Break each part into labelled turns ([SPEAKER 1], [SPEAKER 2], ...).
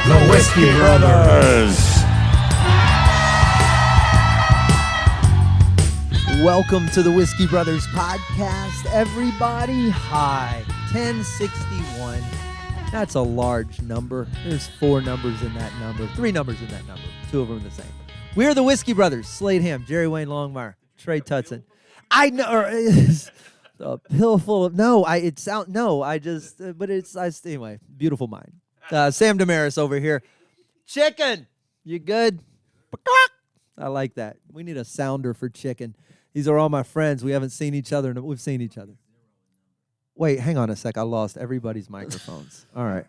[SPEAKER 1] The Whiskey Brothers.
[SPEAKER 2] Welcome to the Whiskey Brothers podcast, everybody. Hi, 1061. That's a large number. There's 4 numbers in that number, 3 numbers in that number. 2 of them are the same. We're the Whiskey Brothers. Slade Ham, Jerry Wayne Longmire, Trey Tutson. I know it's a pill full of anyway. Beautiful mind. Sam Damaris over here. Chicken, you good? I like that. We need a sounder for chicken. These are all my friends. We haven't seen each other, and we've seen each other. Wait, hang on a sec. I lost everybody's microphones. All right.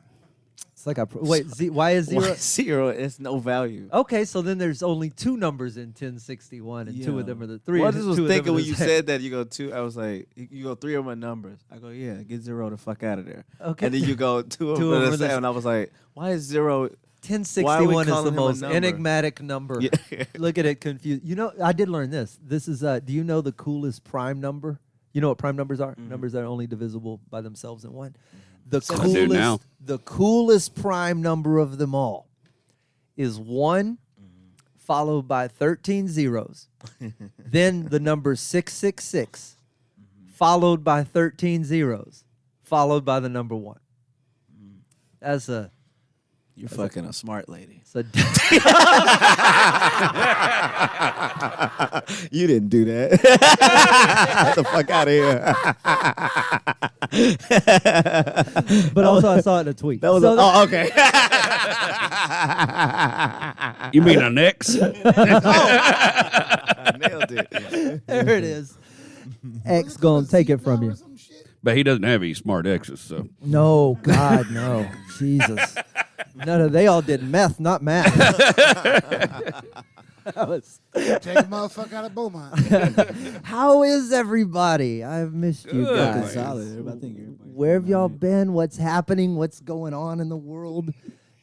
[SPEAKER 2] It's like why is 0?
[SPEAKER 3] 0 is no value.
[SPEAKER 2] Okay, so then there's only 2 numbers in 1061, and 2 of them are the 3.
[SPEAKER 3] Well, I just was thinking when you said that you go 2, I was like, you go 3 of my numbers. I go, yeah, get 0 the fuck out of there.
[SPEAKER 2] Okay.
[SPEAKER 3] And then you go 2 of them the same, and I was like, why is 0?
[SPEAKER 2] 1061 is the most enigmatic number. Yeah. Look at it, confused. You know, I did learn this. This is, do you know the coolest prime number? You know what prime numbers are? Mm-hmm. Numbers that are only divisible by themselves in 1. The coolest prime number of them all is 1 followed by 13 zeros. Then the number 666 followed by 13 zeros followed by the number 1.
[SPEAKER 3] You're fucking a smart lady. You didn't do that. Get the fuck out of
[SPEAKER 2] here. But also, I saw it in a tweet.
[SPEAKER 3] Okay.
[SPEAKER 4] You mean an X?
[SPEAKER 3] I nailed it.
[SPEAKER 2] There it is. X gonna take it from you.
[SPEAKER 4] But he doesn't have any smart X's, so.
[SPEAKER 2] No, God, no. Jesus. They all did meth, not math.
[SPEAKER 1] Take a motherfucker out of Beaumont.
[SPEAKER 2] How is everybody? I've missed you guys. Where have y'all been? What's happening? What's going on in the world?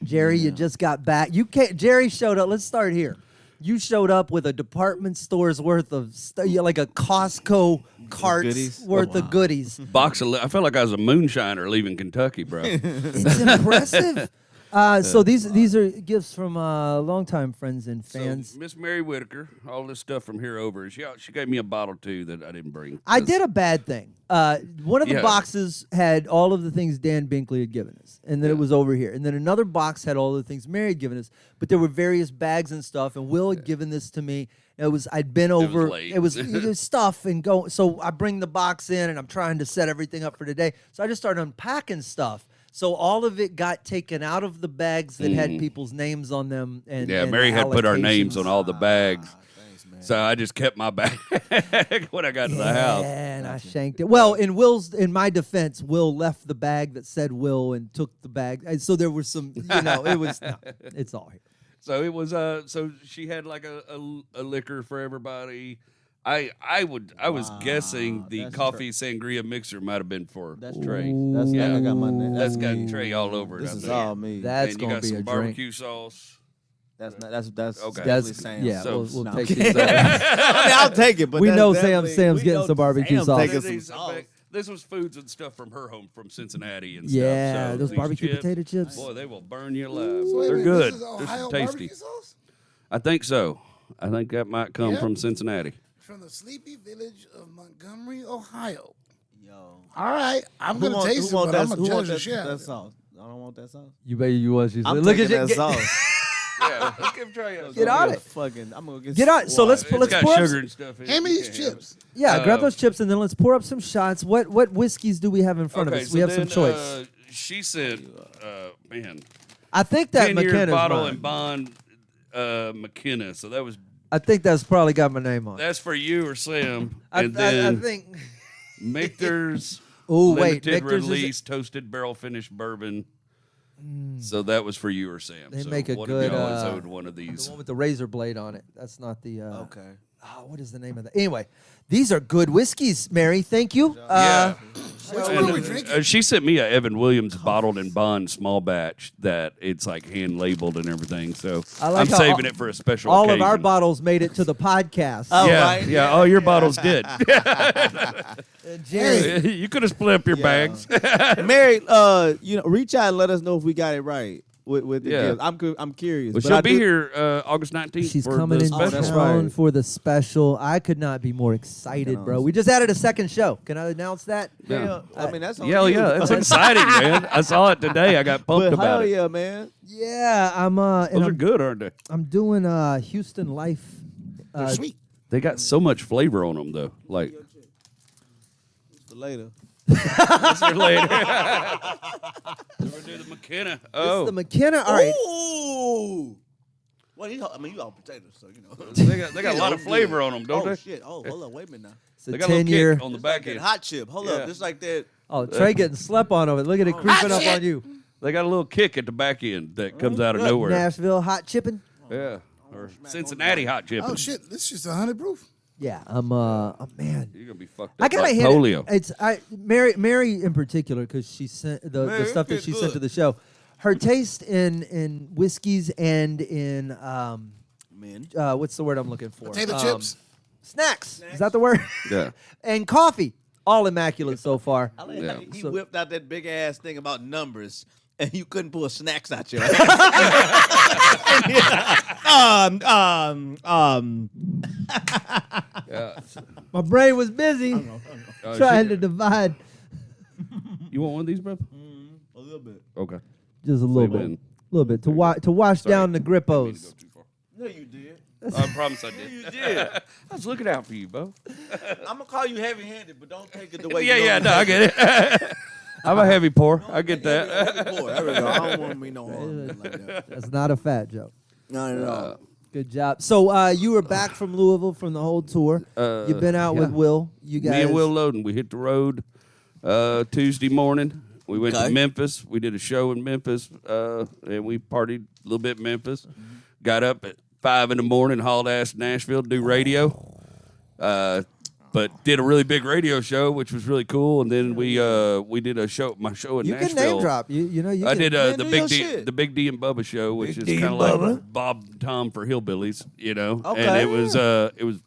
[SPEAKER 2] Jerry, you just got back. Jerry showed up. Let's start here. You showed up with a department store's worth of like a Costco cart's worth of goodies.
[SPEAKER 4] I felt like I was a moonshiner leaving Kentucky, bro.
[SPEAKER 2] It's impressive. So these are gifts from longtime friends and fans.
[SPEAKER 4] So, Miss Mary Whitaker, all this stuff from here over. She gave me a bottle, too, that I didn't bring.
[SPEAKER 2] I did a bad thing. One of the boxes had all of the things Dan Binkley had given us, and then it was over here. And then another box had all the things Mary had given us, but there were various bags and stuff, and Will had given this to me. I'd been over. It was stuff and go. So I bring the box in, and I'm trying to set everything up for today. So I just started unpacking stuff. So all of it got taken out of the bags that had people's names on them. And
[SPEAKER 4] Mary had put our names on all the bags. Thanks, so I just kept my bag when I got to the house.
[SPEAKER 2] And I shanked it. Well, in my defense, Will left the bag that said Will and took the bag. And so there was some, it's all here.
[SPEAKER 4] So it was so she had like a liquor for everybody. I was guessing the coffee sangria mixer might have been for Trey.
[SPEAKER 3] I got my name.
[SPEAKER 4] That's got Trey all over it.
[SPEAKER 3] This is all me.
[SPEAKER 2] That's gonna be a drink.
[SPEAKER 4] Barbecue sauce.
[SPEAKER 3] That's
[SPEAKER 4] okay.
[SPEAKER 3] That's Sam.
[SPEAKER 2] Yeah,
[SPEAKER 3] so,
[SPEAKER 2] we'll take it.
[SPEAKER 3] I'll take it. But
[SPEAKER 2] we know Sam's getting some barbecue sauce.
[SPEAKER 4] This was foods and stuff from her home from Cincinnati and
[SPEAKER 2] stuff.
[SPEAKER 4] Yeah,
[SPEAKER 2] so those barbecue potato chips.
[SPEAKER 4] Boy, they will burn you alive. They're good. They're tasty. Sauce? I think so. I think that might come from Cincinnati.
[SPEAKER 1] From the sleepy village of Montgomery, Ohio. Yo. All right. I'm going to taste it, but I'm going to judge the chef.
[SPEAKER 3] That sauce. I don't want that sauce.
[SPEAKER 2] You bet you was.
[SPEAKER 3] Look at that sauce.
[SPEAKER 4] Yeah, let's give Trey a
[SPEAKER 2] get on it.
[SPEAKER 3] I'm gonna
[SPEAKER 2] get on. So let's pour
[SPEAKER 4] sugar and stuff.
[SPEAKER 1] Hand me these chips.
[SPEAKER 2] Yeah, grab those chips and then let's pour up some shots. What whiskeys do we have in front of us?
[SPEAKER 4] So
[SPEAKER 2] we have some choice.
[SPEAKER 4] She said, man.
[SPEAKER 2] I think that
[SPEAKER 4] 10-year bottle and bond McKenna. So that was.
[SPEAKER 2] I think that's probably got my name on it.
[SPEAKER 4] That's for you or Sam.
[SPEAKER 2] I think.
[SPEAKER 4] Michter's
[SPEAKER 2] Michter's
[SPEAKER 4] release toasted barrel finished bourbon. So that was for you or Sam.
[SPEAKER 2] They make a good
[SPEAKER 4] owed one of these.
[SPEAKER 2] The one with the razor blade on it. That's not the.
[SPEAKER 3] Okay.
[SPEAKER 2] What is the name of that? Anyway, these are good whiskeys, Mary. Thank you.
[SPEAKER 4] Yeah.
[SPEAKER 1] Which one are we drinking?
[SPEAKER 4] She sent me a Evan Williams bottled and bond small batch that it's like hand labeled and everything. So I'm saving it for a special occasion.
[SPEAKER 2] All of our bottles made it to the podcast.
[SPEAKER 3] Oh,
[SPEAKER 4] yeah,
[SPEAKER 3] right?
[SPEAKER 4] Yeah, all your bottles did.
[SPEAKER 2] Jerry,
[SPEAKER 4] you could have split up your bags.
[SPEAKER 3] Mary, reach out and let us know if we got it right. with the
[SPEAKER 4] Yeah.
[SPEAKER 3] gifts. I'm curious.
[SPEAKER 4] Well,
[SPEAKER 3] but
[SPEAKER 4] she'll
[SPEAKER 3] I
[SPEAKER 4] be
[SPEAKER 3] do-
[SPEAKER 4] here August 19th.
[SPEAKER 2] She's
[SPEAKER 4] for
[SPEAKER 2] coming
[SPEAKER 4] the
[SPEAKER 2] in
[SPEAKER 4] special.
[SPEAKER 3] that's
[SPEAKER 2] town
[SPEAKER 3] right.
[SPEAKER 2] for the special. I could not be more excited, bro. We just added a second show. Can I announce that?
[SPEAKER 4] Yeah.
[SPEAKER 3] I mean, that's on
[SPEAKER 4] Yeah,
[SPEAKER 3] you.
[SPEAKER 4] yeah, it's exciting, man. I saw it today. I got pumped
[SPEAKER 3] But
[SPEAKER 4] about
[SPEAKER 3] hell
[SPEAKER 4] it.
[SPEAKER 3] yeah, man.
[SPEAKER 2] Yeah, I'm.
[SPEAKER 4] Those
[SPEAKER 2] And
[SPEAKER 4] are good, aren't they?
[SPEAKER 2] I'm doing Houston Life.
[SPEAKER 1] They're sweet.
[SPEAKER 4] They got so much flavor on them, though. Like,
[SPEAKER 3] For later.
[SPEAKER 4] that's for later. We're doing the McKenna.
[SPEAKER 2] This
[SPEAKER 4] Oh,
[SPEAKER 2] is the McKenna. All right.
[SPEAKER 5] Ooh. Well, you all potatoes, so you know.
[SPEAKER 4] they got a lot of flavor on them, don't
[SPEAKER 5] Oh
[SPEAKER 4] they?
[SPEAKER 5] shit! Oh, hold on, wait a minute now.
[SPEAKER 2] It's a
[SPEAKER 4] They got a little
[SPEAKER 2] 10-year.
[SPEAKER 4] kick on the back
[SPEAKER 5] That
[SPEAKER 4] end.
[SPEAKER 5] hot chip. Hold
[SPEAKER 4] Yeah.
[SPEAKER 5] up, just like that.
[SPEAKER 2] Oh, Trey getting slept on over it. Look at it creeping up on you.
[SPEAKER 4] They got a little kick at the back end that comes out of nowhere.
[SPEAKER 2] Nashville hot chipping.
[SPEAKER 4] Yeah, or Cincinnati hot chip.
[SPEAKER 1] Oh shit, this is just 100 proof.
[SPEAKER 2] Yeah, I'm. Oh, man.
[SPEAKER 4] You're gonna be fucked
[SPEAKER 2] I
[SPEAKER 4] up
[SPEAKER 2] gotta
[SPEAKER 4] like
[SPEAKER 2] hit
[SPEAKER 4] polio.
[SPEAKER 2] it. It's Mary in particular because she sent the stuff that she sent to the show. Her taste in whiskeys and in
[SPEAKER 5] Man.
[SPEAKER 2] what's the word I'm looking for?
[SPEAKER 1] Potato chips.
[SPEAKER 2] Snacks. Is that the word?
[SPEAKER 4] Yeah.
[SPEAKER 2] And coffee. All immaculate so far.
[SPEAKER 4] Yeah.
[SPEAKER 5] He
[SPEAKER 2] So-
[SPEAKER 5] whipped out that big ass thing about numbers, and you couldn't pull snacks out your
[SPEAKER 4] Yeah.
[SPEAKER 2] My brain was busy
[SPEAKER 4] Oh,
[SPEAKER 2] trying
[SPEAKER 4] shit.
[SPEAKER 2] to divide
[SPEAKER 4] You want one of these, bro?
[SPEAKER 5] a little bit.
[SPEAKER 4] Okay.
[SPEAKER 2] just a little
[SPEAKER 4] Wait,
[SPEAKER 2] bit. A little bit to wash
[SPEAKER 4] Sorry.
[SPEAKER 2] down the
[SPEAKER 4] Didn't mean to
[SPEAKER 2] grippos.
[SPEAKER 4] go too far.
[SPEAKER 5] No, you did.
[SPEAKER 4] I promise I did.
[SPEAKER 5] You did.
[SPEAKER 4] I was looking out for you, Bo.
[SPEAKER 5] I'm gonna call you heavy-handed, but don't take it the way.
[SPEAKER 4] Yeah,
[SPEAKER 5] you
[SPEAKER 4] yeah,
[SPEAKER 5] know
[SPEAKER 4] no, I get it. I'm a heavy pour. I get that.
[SPEAKER 5] Heavy boy. There we go. I don't want me no harm like that.
[SPEAKER 2] That's not a fat joke.
[SPEAKER 5] Not at all.
[SPEAKER 2] Good job. So you were back from Louisville from the whole tour. You've been out with Will. You guys.
[SPEAKER 4] Me and Will Loden, we hit the road Tuesday morning. We went to Memphis. We did a show in Memphis, and we partied a little bit in Memphis. Got up at 5 in the morning, hauled ass to Nashville to do radio. But did a really big radio show, which was really cool. And then we did my show in
[SPEAKER 2] You
[SPEAKER 4] Nashville.
[SPEAKER 2] can name drop. You know you
[SPEAKER 4] I
[SPEAKER 2] can,
[SPEAKER 4] did
[SPEAKER 5] Man,
[SPEAKER 4] the
[SPEAKER 5] do
[SPEAKER 4] big
[SPEAKER 5] your
[SPEAKER 4] D,
[SPEAKER 5] shit.
[SPEAKER 4] the Big D and Bubba show, which is
[SPEAKER 1] D
[SPEAKER 4] kind of
[SPEAKER 1] and
[SPEAKER 4] like
[SPEAKER 1] Bubba.
[SPEAKER 4] Bob and Tom for hillbillies, you know.
[SPEAKER 5] Okay.
[SPEAKER 4] And it was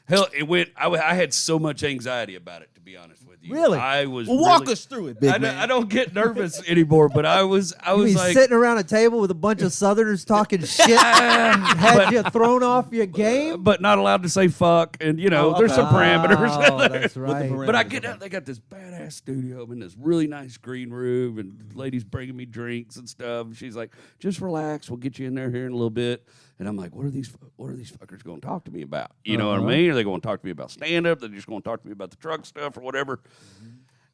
[SPEAKER 4] hell. It went. I had so much anxiety about it, to be honest with you.
[SPEAKER 2] Really?
[SPEAKER 4] I was.
[SPEAKER 5] Well, walk
[SPEAKER 4] really-
[SPEAKER 5] us through it, big man.
[SPEAKER 4] I don't get nervous anymore, but I was
[SPEAKER 2] You be
[SPEAKER 4] like,
[SPEAKER 2] sitting around a table with a bunch of Southerners talking shit. Had you thrown off your game?
[SPEAKER 4] but not allowed to say fuck, and there's some parameters.
[SPEAKER 2] Oh, that's right.
[SPEAKER 4] But I get out. They got this badass studio in this really nice green room, and the lady's bringing me drinks and stuff. She's like, "Just relax. We'll get you in there here in a little bit." And I'm like, "What are these fuckers going to talk to me about? You know what I mean? Are they going to talk to me about stand up? They're just going to talk to me about the truck stuff or whatever."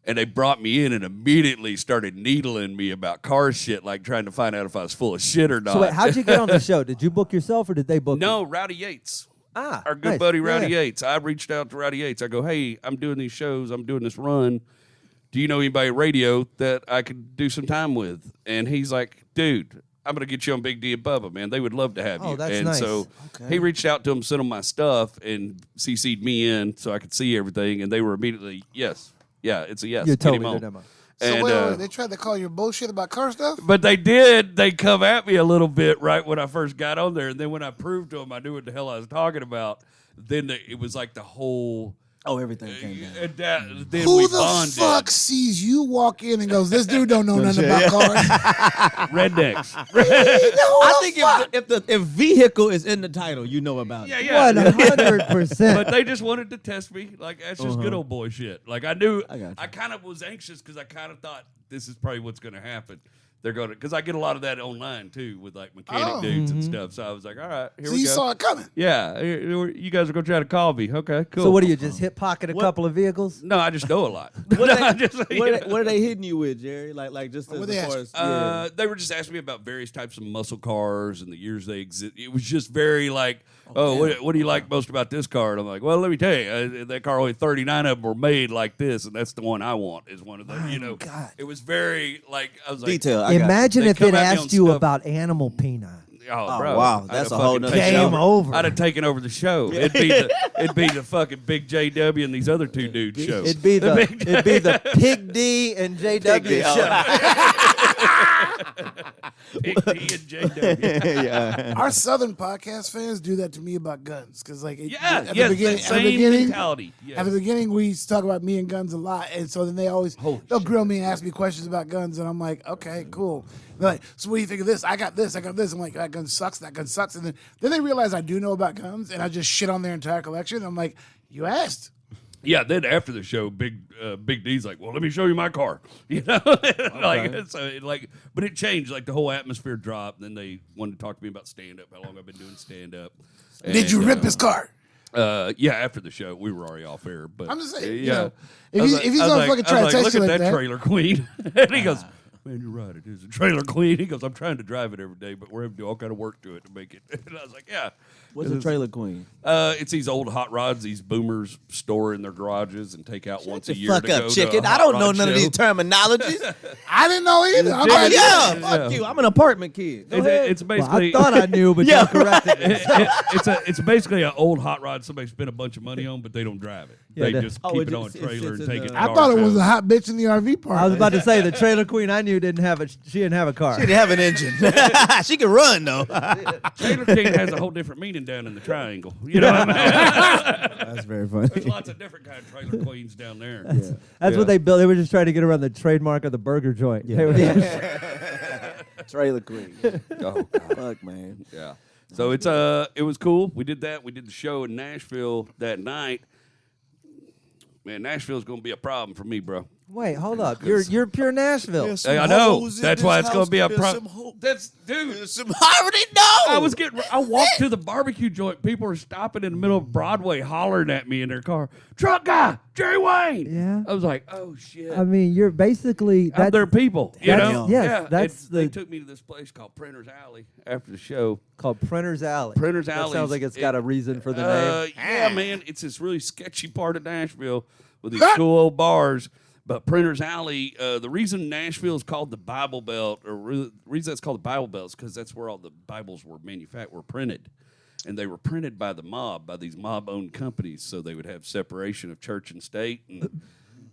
[SPEAKER 4] And they brought me in and immediately started needling me about car shit, like trying to find out if I was full of shit or not.
[SPEAKER 2] So wait, how'd you get on the show? Did you book yourself or did they book you?
[SPEAKER 4] No, Rowdy Yates. Our good
[SPEAKER 2] nice.
[SPEAKER 4] buddy Rowdy
[SPEAKER 2] Yeah.
[SPEAKER 4] Yates. I reached out to Rowdy Yates. I go, "Hey, I'm doing these shows. I'm doing this run. Do you know anybody at radio that I could do some time with?" And he's like, "Dude, I'm going to get you on Big D and Bubba, man. They would love to have you."
[SPEAKER 2] Oh, that's
[SPEAKER 4] and
[SPEAKER 2] nice.
[SPEAKER 4] so he reached out to them, sent them my stuff, and CC'd me in so I could see everything. And they were immediately, yes. Yeah, it's a yes.
[SPEAKER 2] You're
[SPEAKER 4] Get
[SPEAKER 2] totally
[SPEAKER 4] him on.
[SPEAKER 2] their demo.
[SPEAKER 1] So
[SPEAKER 4] And,
[SPEAKER 1] wait, they tried to call you bullshit about car stuff.
[SPEAKER 4] but they did. They come at me a little bit right when I first got on there. And then when I proved to them I knew what the hell I was talking about, then it was like the whole...
[SPEAKER 5] Oh, everything came down.
[SPEAKER 4] And then
[SPEAKER 1] Who
[SPEAKER 4] we
[SPEAKER 1] the
[SPEAKER 4] bonded.
[SPEAKER 1] fuck sees you walk in and goes, "This dude don't know nothing about cars"?
[SPEAKER 4] Rednecks.
[SPEAKER 5] I think if vehicle is in the title, you know about it.
[SPEAKER 4] Yeah.
[SPEAKER 2] 100%.
[SPEAKER 4] But they just wanted to test me. Like, that's just good old boy shit. Like, I knew,
[SPEAKER 5] I got you.
[SPEAKER 4] I kind of was anxious because I kind of thought this is probably what's going to happen. They're going to, because I get a lot of that online too with like mechanic dudes and stuff. So I was like, all right, here
[SPEAKER 1] So
[SPEAKER 4] we
[SPEAKER 1] you
[SPEAKER 4] go.
[SPEAKER 1] saw it coming.
[SPEAKER 4] Yeah, you guys are going to try to call me. Okay, cool.
[SPEAKER 2] So what do you just hip pocket a couple of vehicles?
[SPEAKER 4] No, I just know a lot.
[SPEAKER 5] What
[SPEAKER 4] No,
[SPEAKER 5] are
[SPEAKER 4] I
[SPEAKER 5] they,
[SPEAKER 4] just,
[SPEAKER 5] what are they hitting you with, Jerry? Like just
[SPEAKER 1] What
[SPEAKER 5] as
[SPEAKER 1] they
[SPEAKER 5] far
[SPEAKER 1] ask
[SPEAKER 5] as
[SPEAKER 4] They were just asking me about various types of muscle cars and the years they exist. It was just very like, what do you like most about this car? And I'm like, well, let me tell you, that car, only 39 of them were made like this, and that's the one I want. Is one of them.
[SPEAKER 2] God.
[SPEAKER 4] It was very like I was like,
[SPEAKER 5] detail. I got
[SPEAKER 2] Imagine
[SPEAKER 4] They
[SPEAKER 2] if
[SPEAKER 4] come
[SPEAKER 2] it
[SPEAKER 4] at me on
[SPEAKER 2] asked you
[SPEAKER 4] stuff.
[SPEAKER 2] about animal peanut.
[SPEAKER 4] oh, bro,
[SPEAKER 5] wow,
[SPEAKER 4] I'd
[SPEAKER 5] that's
[SPEAKER 4] have
[SPEAKER 5] a whole
[SPEAKER 4] fucking
[SPEAKER 5] nother
[SPEAKER 4] taken
[SPEAKER 2] Game over.
[SPEAKER 4] I'd have taken over the show. It'd be the fucking Big JW and these other two dudes show.
[SPEAKER 2] It'd be the Pig D and JW
[SPEAKER 5] D, oh.
[SPEAKER 2] show.
[SPEAKER 4] Big D and JW.
[SPEAKER 3] Yeah.
[SPEAKER 1] Our Southern podcast fans do that to me about guns because, like,
[SPEAKER 4] Yeah,
[SPEAKER 1] at
[SPEAKER 4] yes,
[SPEAKER 1] the beginning,
[SPEAKER 4] that same mentality. Yes.
[SPEAKER 1] at the beginning, we used to talk about me and guns a lot, and so then they'll grill me and ask me questions about guns, and I'm like, okay, cool. They're like, so what do you think of this? I got this. I'm like, that gun sucks. That gun sucks. And then they realize I do know about guns, and I just shit on their entire collection. And I'm like, you asked.
[SPEAKER 4] Yeah, then after the show, Big D's like, well, let me show you my car. You know, but it changed. Like the whole atmosphere dropped. And then they wanted to talk to me about stand up. How long I've been doing stand up.
[SPEAKER 1] Did you rip his car?
[SPEAKER 4] Yeah, after the show, we were already off air. But
[SPEAKER 1] I'm just saying,
[SPEAKER 4] yeah.
[SPEAKER 1] if he's gonna fucking try to
[SPEAKER 4] look
[SPEAKER 1] test you
[SPEAKER 4] at
[SPEAKER 1] like
[SPEAKER 4] that
[SPEAKER 1] that,
[SPEAKER 4] trailer queen, and he goes, man, you're right. It is a trailer queen. He goes, I'm trying to drive it every day, but we're having to do all kind of work to it to make it. And I was like, yeah.
[SPEAKER 3] What's a trailer queen?
[SPEAKER 4] It's these old hot rods these boomers store in their garages and take out once a year.
[SPEAKER 3] Fuck
[SPEAKER 4] to
[SPEAKER 3] up,
[SPEAKER 4] go
[SPEAKER 3] chicken.
[SPEAKER 4] To a
[SPEAKER 3] I
[SPEAKER 4] hot
[SPEAKER 3] don't
[SPEAKER 4] rod
[SPEAKER 3] know none of
[SPEAKER 4] show.
[SPEAKER 3] these terminologies.
[SPEAKER 1] I didn't know either. I'm
[SPEAKER 3] Oh,
[SPEAKER 1] like,
[SPEAKER 3] yeah, fuck you. I'm an apartment kid. Go ahead.
[SPEAKER 4] It's
[SPEAKER 2] Well,
[SPEAKER 4] basically.
[SPEAKER 2] I thought I knew, but
[SPEAKER 3] Yeah,
[SPEAKER 2] you corrected me.
[SPEAKER 4] It's basically an old hot rod somebody spent a bunch of money on, but they don't drive it.
[SPEAKER 2] Yeah,
[SPEAKER 4] They
[SPEAKER 2] that-
[SPEAKER 4] just
[SPEAKER 3] Oh,
[SPEAKER 4] keep
[SPEAKER 3] it
[SPEAKER 4] it on a
[SPEAKER 3] just- it
[SPEAKER 4] trailer
[SPEAKER 3] sits
[SPEAKER 4] and
[SPEAKER 3] in
[SPEAKER 4] take it.
[SPEAKER 3] the-
[SPEAKER 4] To
[SPEAKER 1] I
[SPEAKER 4] car
[SPEAKER 1] thought it was
[SPEAKER 4] shows.
[SPEAKER 1] a hot bitch in the RV park.
[SPEAKER 2] I was about to say the trailer queen I knew didn't have a car.
[SPEAKER 3] She didn't have an engine. She can run though.
[SPEAKER 4] Trailer King has a whole different meaning down in the triangle. You know what I mean?
[SPEAKER 3] That's very funny.
[SPEAKER 4] There's lots of different kind of trailer queens down there.
[SPEAKER 2] That's what they built. They were just trying to get around the trademark of the burger joint. They were
[SPEAKER 3] Trailer queen.
[SPEAKER 4] Oh, God.
[SPEAKER 3] Fuck, man.
[SPEAKER 4] Yeah. So it was cool. We did that. We did the show in Nashville that night. Man, Nashville's gonna be a problem for me, bro.
[SPEAKER 2] Wait, hold up. You're pure Nashville.
[SPEAKER 4] Hey, I know. That's why it's gonna be a problem. That's dude.
[SPEAKER 3] I already know.
[SPEAKER 4] I walked to the barbecue joint. People were stopping in the middle of Broadway, hollering at me in their car. Truck guy, Jerry Wayne.
[SPEAKER 2] Yeah.
[SPEAKER 4] I was like, oh shit.
[SPEAKER 2] I mean, you're basically
[SPEAKER 4] I'm their people. You
[SPEAKER 2] that's-
[SPEAKER 4] know?
[SPEAKER 2] yes,
[SPEAKER 4] yeah.
[SPEAKER 2] that's
[SPEAKER 4] They
[SPEAKER 2] the-
[SPEAKER 4] took me to this place called Printer's Alley after the show.
[SPEAKER 2] called Printer's Alley.
[SPEAKER 4] Printer's
[SPEAKER 2] That
[SPEAKER 4] Alley.
[SPEAKER 2] sounds like it's got a reason for the name.
[SPEAKER 4] Yeah, man. It's this really sketchy part of Nashville with these cool old bars. But Printer's Alley, the reason Nashville is called the Bible Belt, or the reason it's called the Bible Belt is because that's where all the Bibles were printed. And they were printed by the mob, by these mob-owned companies, so they would have separation of church and state. And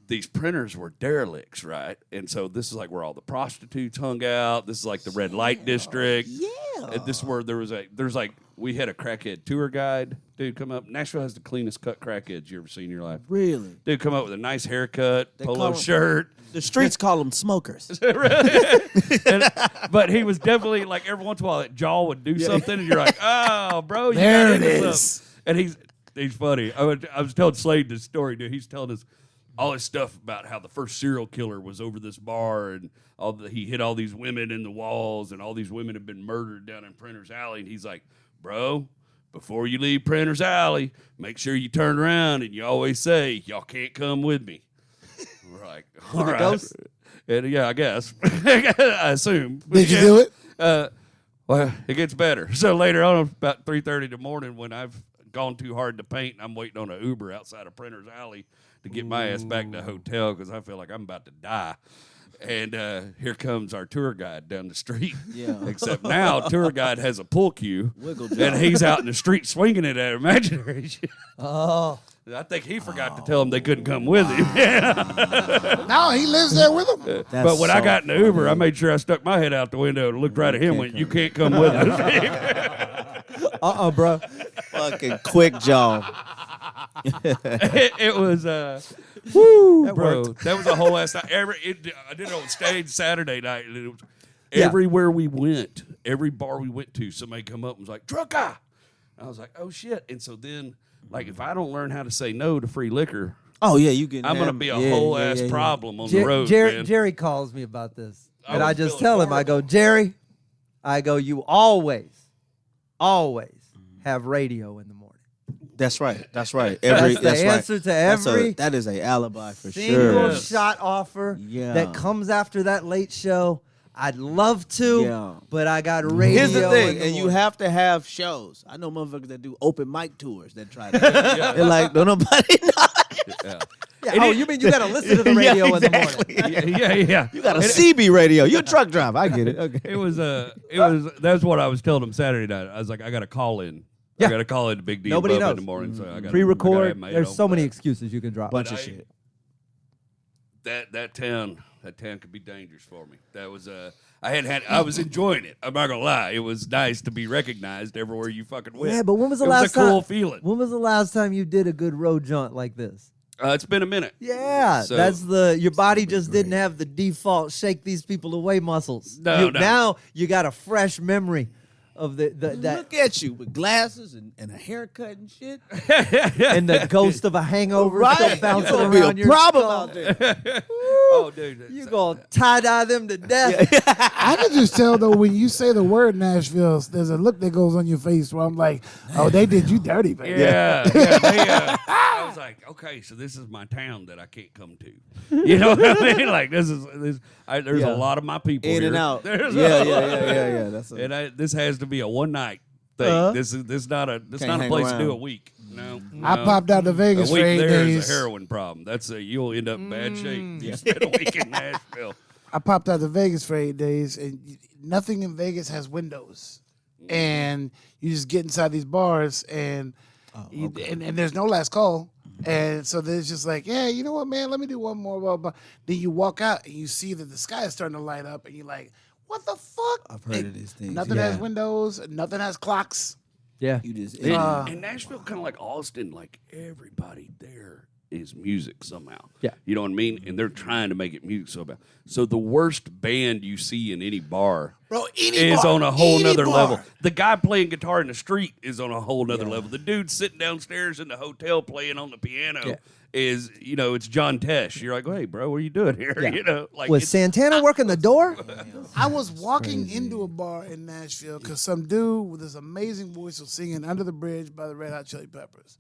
[SPEAKER 4] these printers were derelicts, right? And so this is like where all the prostitutes hung out. This is like the red light district. Yeah. And this is where we had a crackhead tour guide dude come up. Nashville has the cleanest cut crackheads you ever seen in your life.
[SPEAKER 3] Really?
[SPEAKER 4] Dude come up with a nice haircut,
[SPEAKER 3] call
[SPEAKER 4] polo
[SPEAKER 3] 'em-
[SPEAKER 4] shirt.
[SPEAKER 3] The streets call them smokers.
[SPEAKER 4] But he was definitely like every once in a while that jaw would do something, and you're like, oh, bro, you
[SPEAKER 1] There
[SPEAKER 4] got
[SPEAKER 1] it
[SPEAKER 4] into
[SPEAKER 1] is.
[SPEAKER 4] something. And he's funny. I was telling Slade this story, dude. He's telling us all this stuff about how the first serial killer was over this bar, and he hit all these women in the walls, and all these women have been murdered down in Printer's Alley. And he's like, bro, before you leave Printer's Alley, make sure you turn around and you always say, y'all can't come with me. We're like, all right.
[SPEAKER 3] ghost?
[SPEAKER 4] And yeah, I guess. I assume.
[SPEAKER 1] Did you do it?
[SPEAKER 4] Well, it gets better. So later on, about 3:30 in the morning, when I've gone too hard to paint, I'm waiting on an Uber outside of Printer's Alley to get my ass back to the hotel because I feel like I'm about to die. And here comes our tour guide down the street.
[SPEAKER 3] Yeah.
[SPEAKER 4] Except now, tour guide has a pull cue,
[SPEAKER 3] Wiggle job.
[SPEAKER 4] and he's out in the street swinging it at imaginary shit.
[SPEAKER 2] Oh,
[SPEAKER 4] I think he forgot to tell them they couldn't come with him.
[SPEAKER 1] No, he lives there with them.
[SPEAKER 4] But when I got in the Uber, I made sure I stuck my head out the window and looked right at him and went, you can't come with us.
[SPEAKER 2] bro.
[SPEAKER 3] Fucking quick jaw.
[SPEAKER 4] it was, woo,
[SPEAKER 2] That
[SPEAKER 4] bro.
[SPEAKER 2] worked.
[SPEAKER 4] That was a whole ass night. I did it on stage Saturday night. And it was everywhere we went, every bar we went to, somebody come up and was like, truck guy. I was like, oh, shit. And so then, like, if I don't learn how to say no to free liquor,
[SPEAKER 3] Oh yeah, you can.
[SPEAKER 4] I'm going to be a whole ass problem on the road, man.
[SPEAKER 2] Jerry calls me about this,
[SPEAKER 4] I
[SPEAKER 2] and I
[SPEAKER 4] was
[SPEAKER 2] just
[SPEAKER 4] feeling
[SPEAKER 2] tell him, I go,
[SPEAKER 4] horrible.
[SPEAKER 2] Jerry, you always have radio in the morning.
[SPEAKER 3] That's right. That's right.
[SPEAKER 2] That's the
[SPEAKER 3] that's right.
[SPEAKER 2] answer to every
[SPEAKER 3] that is a alibi for
[SPEAKER 2] single
[SPEAKER 3] sure.
[SPEAKER 2] shot offer
[SPEAKER 3] Yeah.
[SPEAKER 2] that comes after that late show. I'd love to,
[SPEAKER 3] Yeah.
[SPEAKER 2] but I got radio.
[SPEAKER 3] Here's the thing,
[SPEAKER 2] in
[SPEAKER 3] and you
[SPEAKER 2] morning.
[SPEAKER 3] have to have shows. I know motherfuckers that do open mic tours that try to. They're like, don't nobody know.
[SPEAKER 4] Yeah.
[SPEAKER 2] Yeah, you mean you got to listen to the radio
[SPEAKER 3] Yeah,
[SPEAKER 2] in the morning?
[SPEAKER 4] Yeah.
[SPEAKER 3] You got a CB radio. You're a truck driver. I get it. Okay.
[SPEAKER 4] It was that's what I was telling him Saturday night. I was like, I got to call in.
[SPEAKER 2] Yeah.
[SPEAKER 4] I got to call in to Big D
[SPEAKER 2] Nobody
[SPEAKER 4] in
[SPEAKER 2] knows.
[SPEAKER 4] the morning. So I got
[SPEAKER 2] Pre-record.
[SPEAKER 4] have my
[SPEAKER 2] There's
[SPEAKER 4] own
[SPEAKER 2] so many
[SPEAKER 4] plan.
[SPEAKER 2] excuses you can drop.
[SPEAKER 3] Bunch of
[SPEAKER 4] I-
[SPEAKER 3] shit.
[SPEAKER 4] That town that town could be dangerous for me. That was I was enjoying it. I'm not gonna lie. It was nice to be recognized everywhere you fucking went.
[SPEAKER 2] Yeah, but when was the
[SPEAKER 4] it
[SPEAKER 2] last
[SPEAKER 4] was a
[SPEAKER 2] time?
[SPEAKER 4] cool feeling.
[SPEAKER 2] When was the last time you did a good road jaunt like this?
[SPEAKER 4] It's been a minute.
[SPEAKER 2] Yeah,
[SPEAKER 4] So-
[SPEAKER 2] that's your body just didn't have the default shake these people away muscles.
[SPEAKER 4] No.
[SPEAKER 2] Now you got a fresh memory of that
[SPEAKER 5] Look at you with glasses and a haircut and shit.
[SPEAKER 2] and the ghost of a hangover still
[SPEAKER 5] Right,
[SPEAKER 2] bouncing
[SPEAKER 5] you're gonna be
[SPEAKER 2] around
[SPEAKER 5] a
[SPEAKER 2] your
[SPEAKER 5] problem
[SPEAKER 2] skull.
[SPEAKER 5] out there.
[SPEAKER 4] Oh, dude.
[SPEAKER 2] You gonna tie dye them to death?
[SPEAKER 1] I can just tell though when you say the word Nashville, there's a look that goes on your face where I'm like, oh, they did you dirty, baby.
[SPEAKER 4] Yeah. I was like, okay, so this is my town that I can't come to. You know what I mean? Like there's
[SPEAKER 5] Yeah.
[SPEAKER 4] a lot of my people
[SPEAKER 5] In
[SPEAKER 4] here.
[SPEAKER 5] and out.
[SPEAKER 4] There's
[SPEAKER 5] Yeah. That's
[SPEAKER 4] And this has to be a one night thing. This not a
[SPEAKER 5] Can't hang
[SPEAKER 4] place to do
[SPEAKER 5] around.
[SPEAKER 4] a week. No,
[SPEAKER 1] I popped out to Vegas
[SPEAKER 4] a
[SPEAKER 1] for
[SPEAKER 4] week
[SPEAKER 1] 8
[SPEAKER 4] there
[SPEAKER 1] days.
[SPEAKER 4] is a heroin problem. You'll end up in bad shape. You spend a week in Nashville.
[SPEAKER 1] I popped out to Vegas for 8 days, and nothing in Vegas has windows. And you just get inside these bars, and and there's no last call. And so there's just like, yeah, you know what, man, let me do one more. Blah, blah. Then you walk out, and you see that the sky is starting to light up, and you're like, what the fuck?
[SPEAKER 5] I've heard of these things.
[SPEAKER 1] Nothing has windows. Nothing has clocks.
[SPEAKER 2] Yeah.
[SPEAKER 5] You just
[SPEAKER 4] And Nashville, kind of like Austin, like everybody there is music somehow.
[SPEAKER 2] Yeah.
[SPEAKER 4] You know what I mean? And they're trying to make it music somehow. So the worst band you see in any bar is on a whole nother level. The guy playing guitar in the street is on a whole nother level. The dude sitting downstairs in the hotel playing on the piano is, it's John Tesh. You're like, hey, bro, what are you doing here?
[SPEAKER 2] Yeah.
[SPEAKER 4] Like
[SPEAKER 2] Was Santana working the door?
[SPEAKER 1] I was walking into a bar in Nashville because some dude with this amazing voice was singing Under the Bridge by the Red Hot Chili Peppers.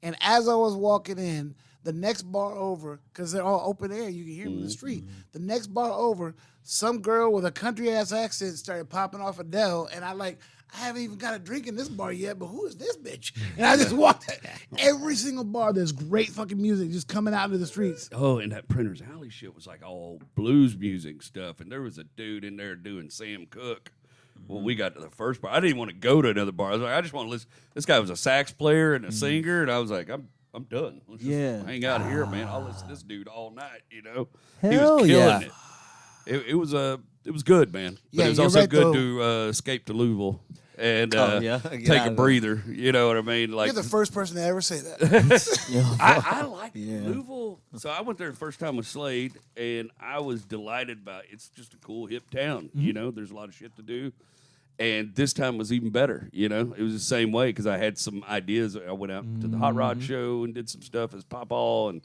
[SPEAKER 1] And as I was walking in, the next bar over, because they're all open air, you can hear them in the street. The next bar over, some girl with a country-ass accent started popping off Adele, and I haven't even got a drink in this bar yet, but who is this bitch? And I just walked every single bar. There's great fucking music just coming out into the streets.
[SPEAKER 4] Oh, and that Printer's Alley shit was like all blues music stuff. And there was a dude in there doing Sam Cooke. When we got to the first bar, I didn't want to go to another bar. I was like, I just want to listen. This guy was a sax player and a singer, and I was like, I'm done. Let's just hang out here, man. I'll listen to this dude all night. He
[SPEAKER 2] Hell
[SPEAKER 4] was killing
[SPEAKER 2] yeah.
[SPEAKER 4] it. It was good, man. But
[SPEAKER 1] Yeah,
[SPEAKER 4] it was
[SPEAKER 1] you're
[SPEAKER 4] also
[SPEAKER 1] right,
[SPEAKER 4] good
[SPEAKER 1] though.
[SPEAKER 4] to escape to Louisville and
[SPEAKER 5] Get
[SPEAKER 4] take
[SPEAKER 5] out
[SPEAKER 4] a
[SPEAKER 5] of
[SPEAKER 4] breather. You know what I mean? Like
[SPEAKER 1] You're the first person to ever say that.
[SPEAKER 4] I like Louisville. So I went there the first time with Slade, and I was delighted by it. It's just a cool, hip town. There's a lot of shit to do. And this time was even better. It was the same way because I had some ideas. I went out to the Hot Rod show and did some stuff as Pawpaw, and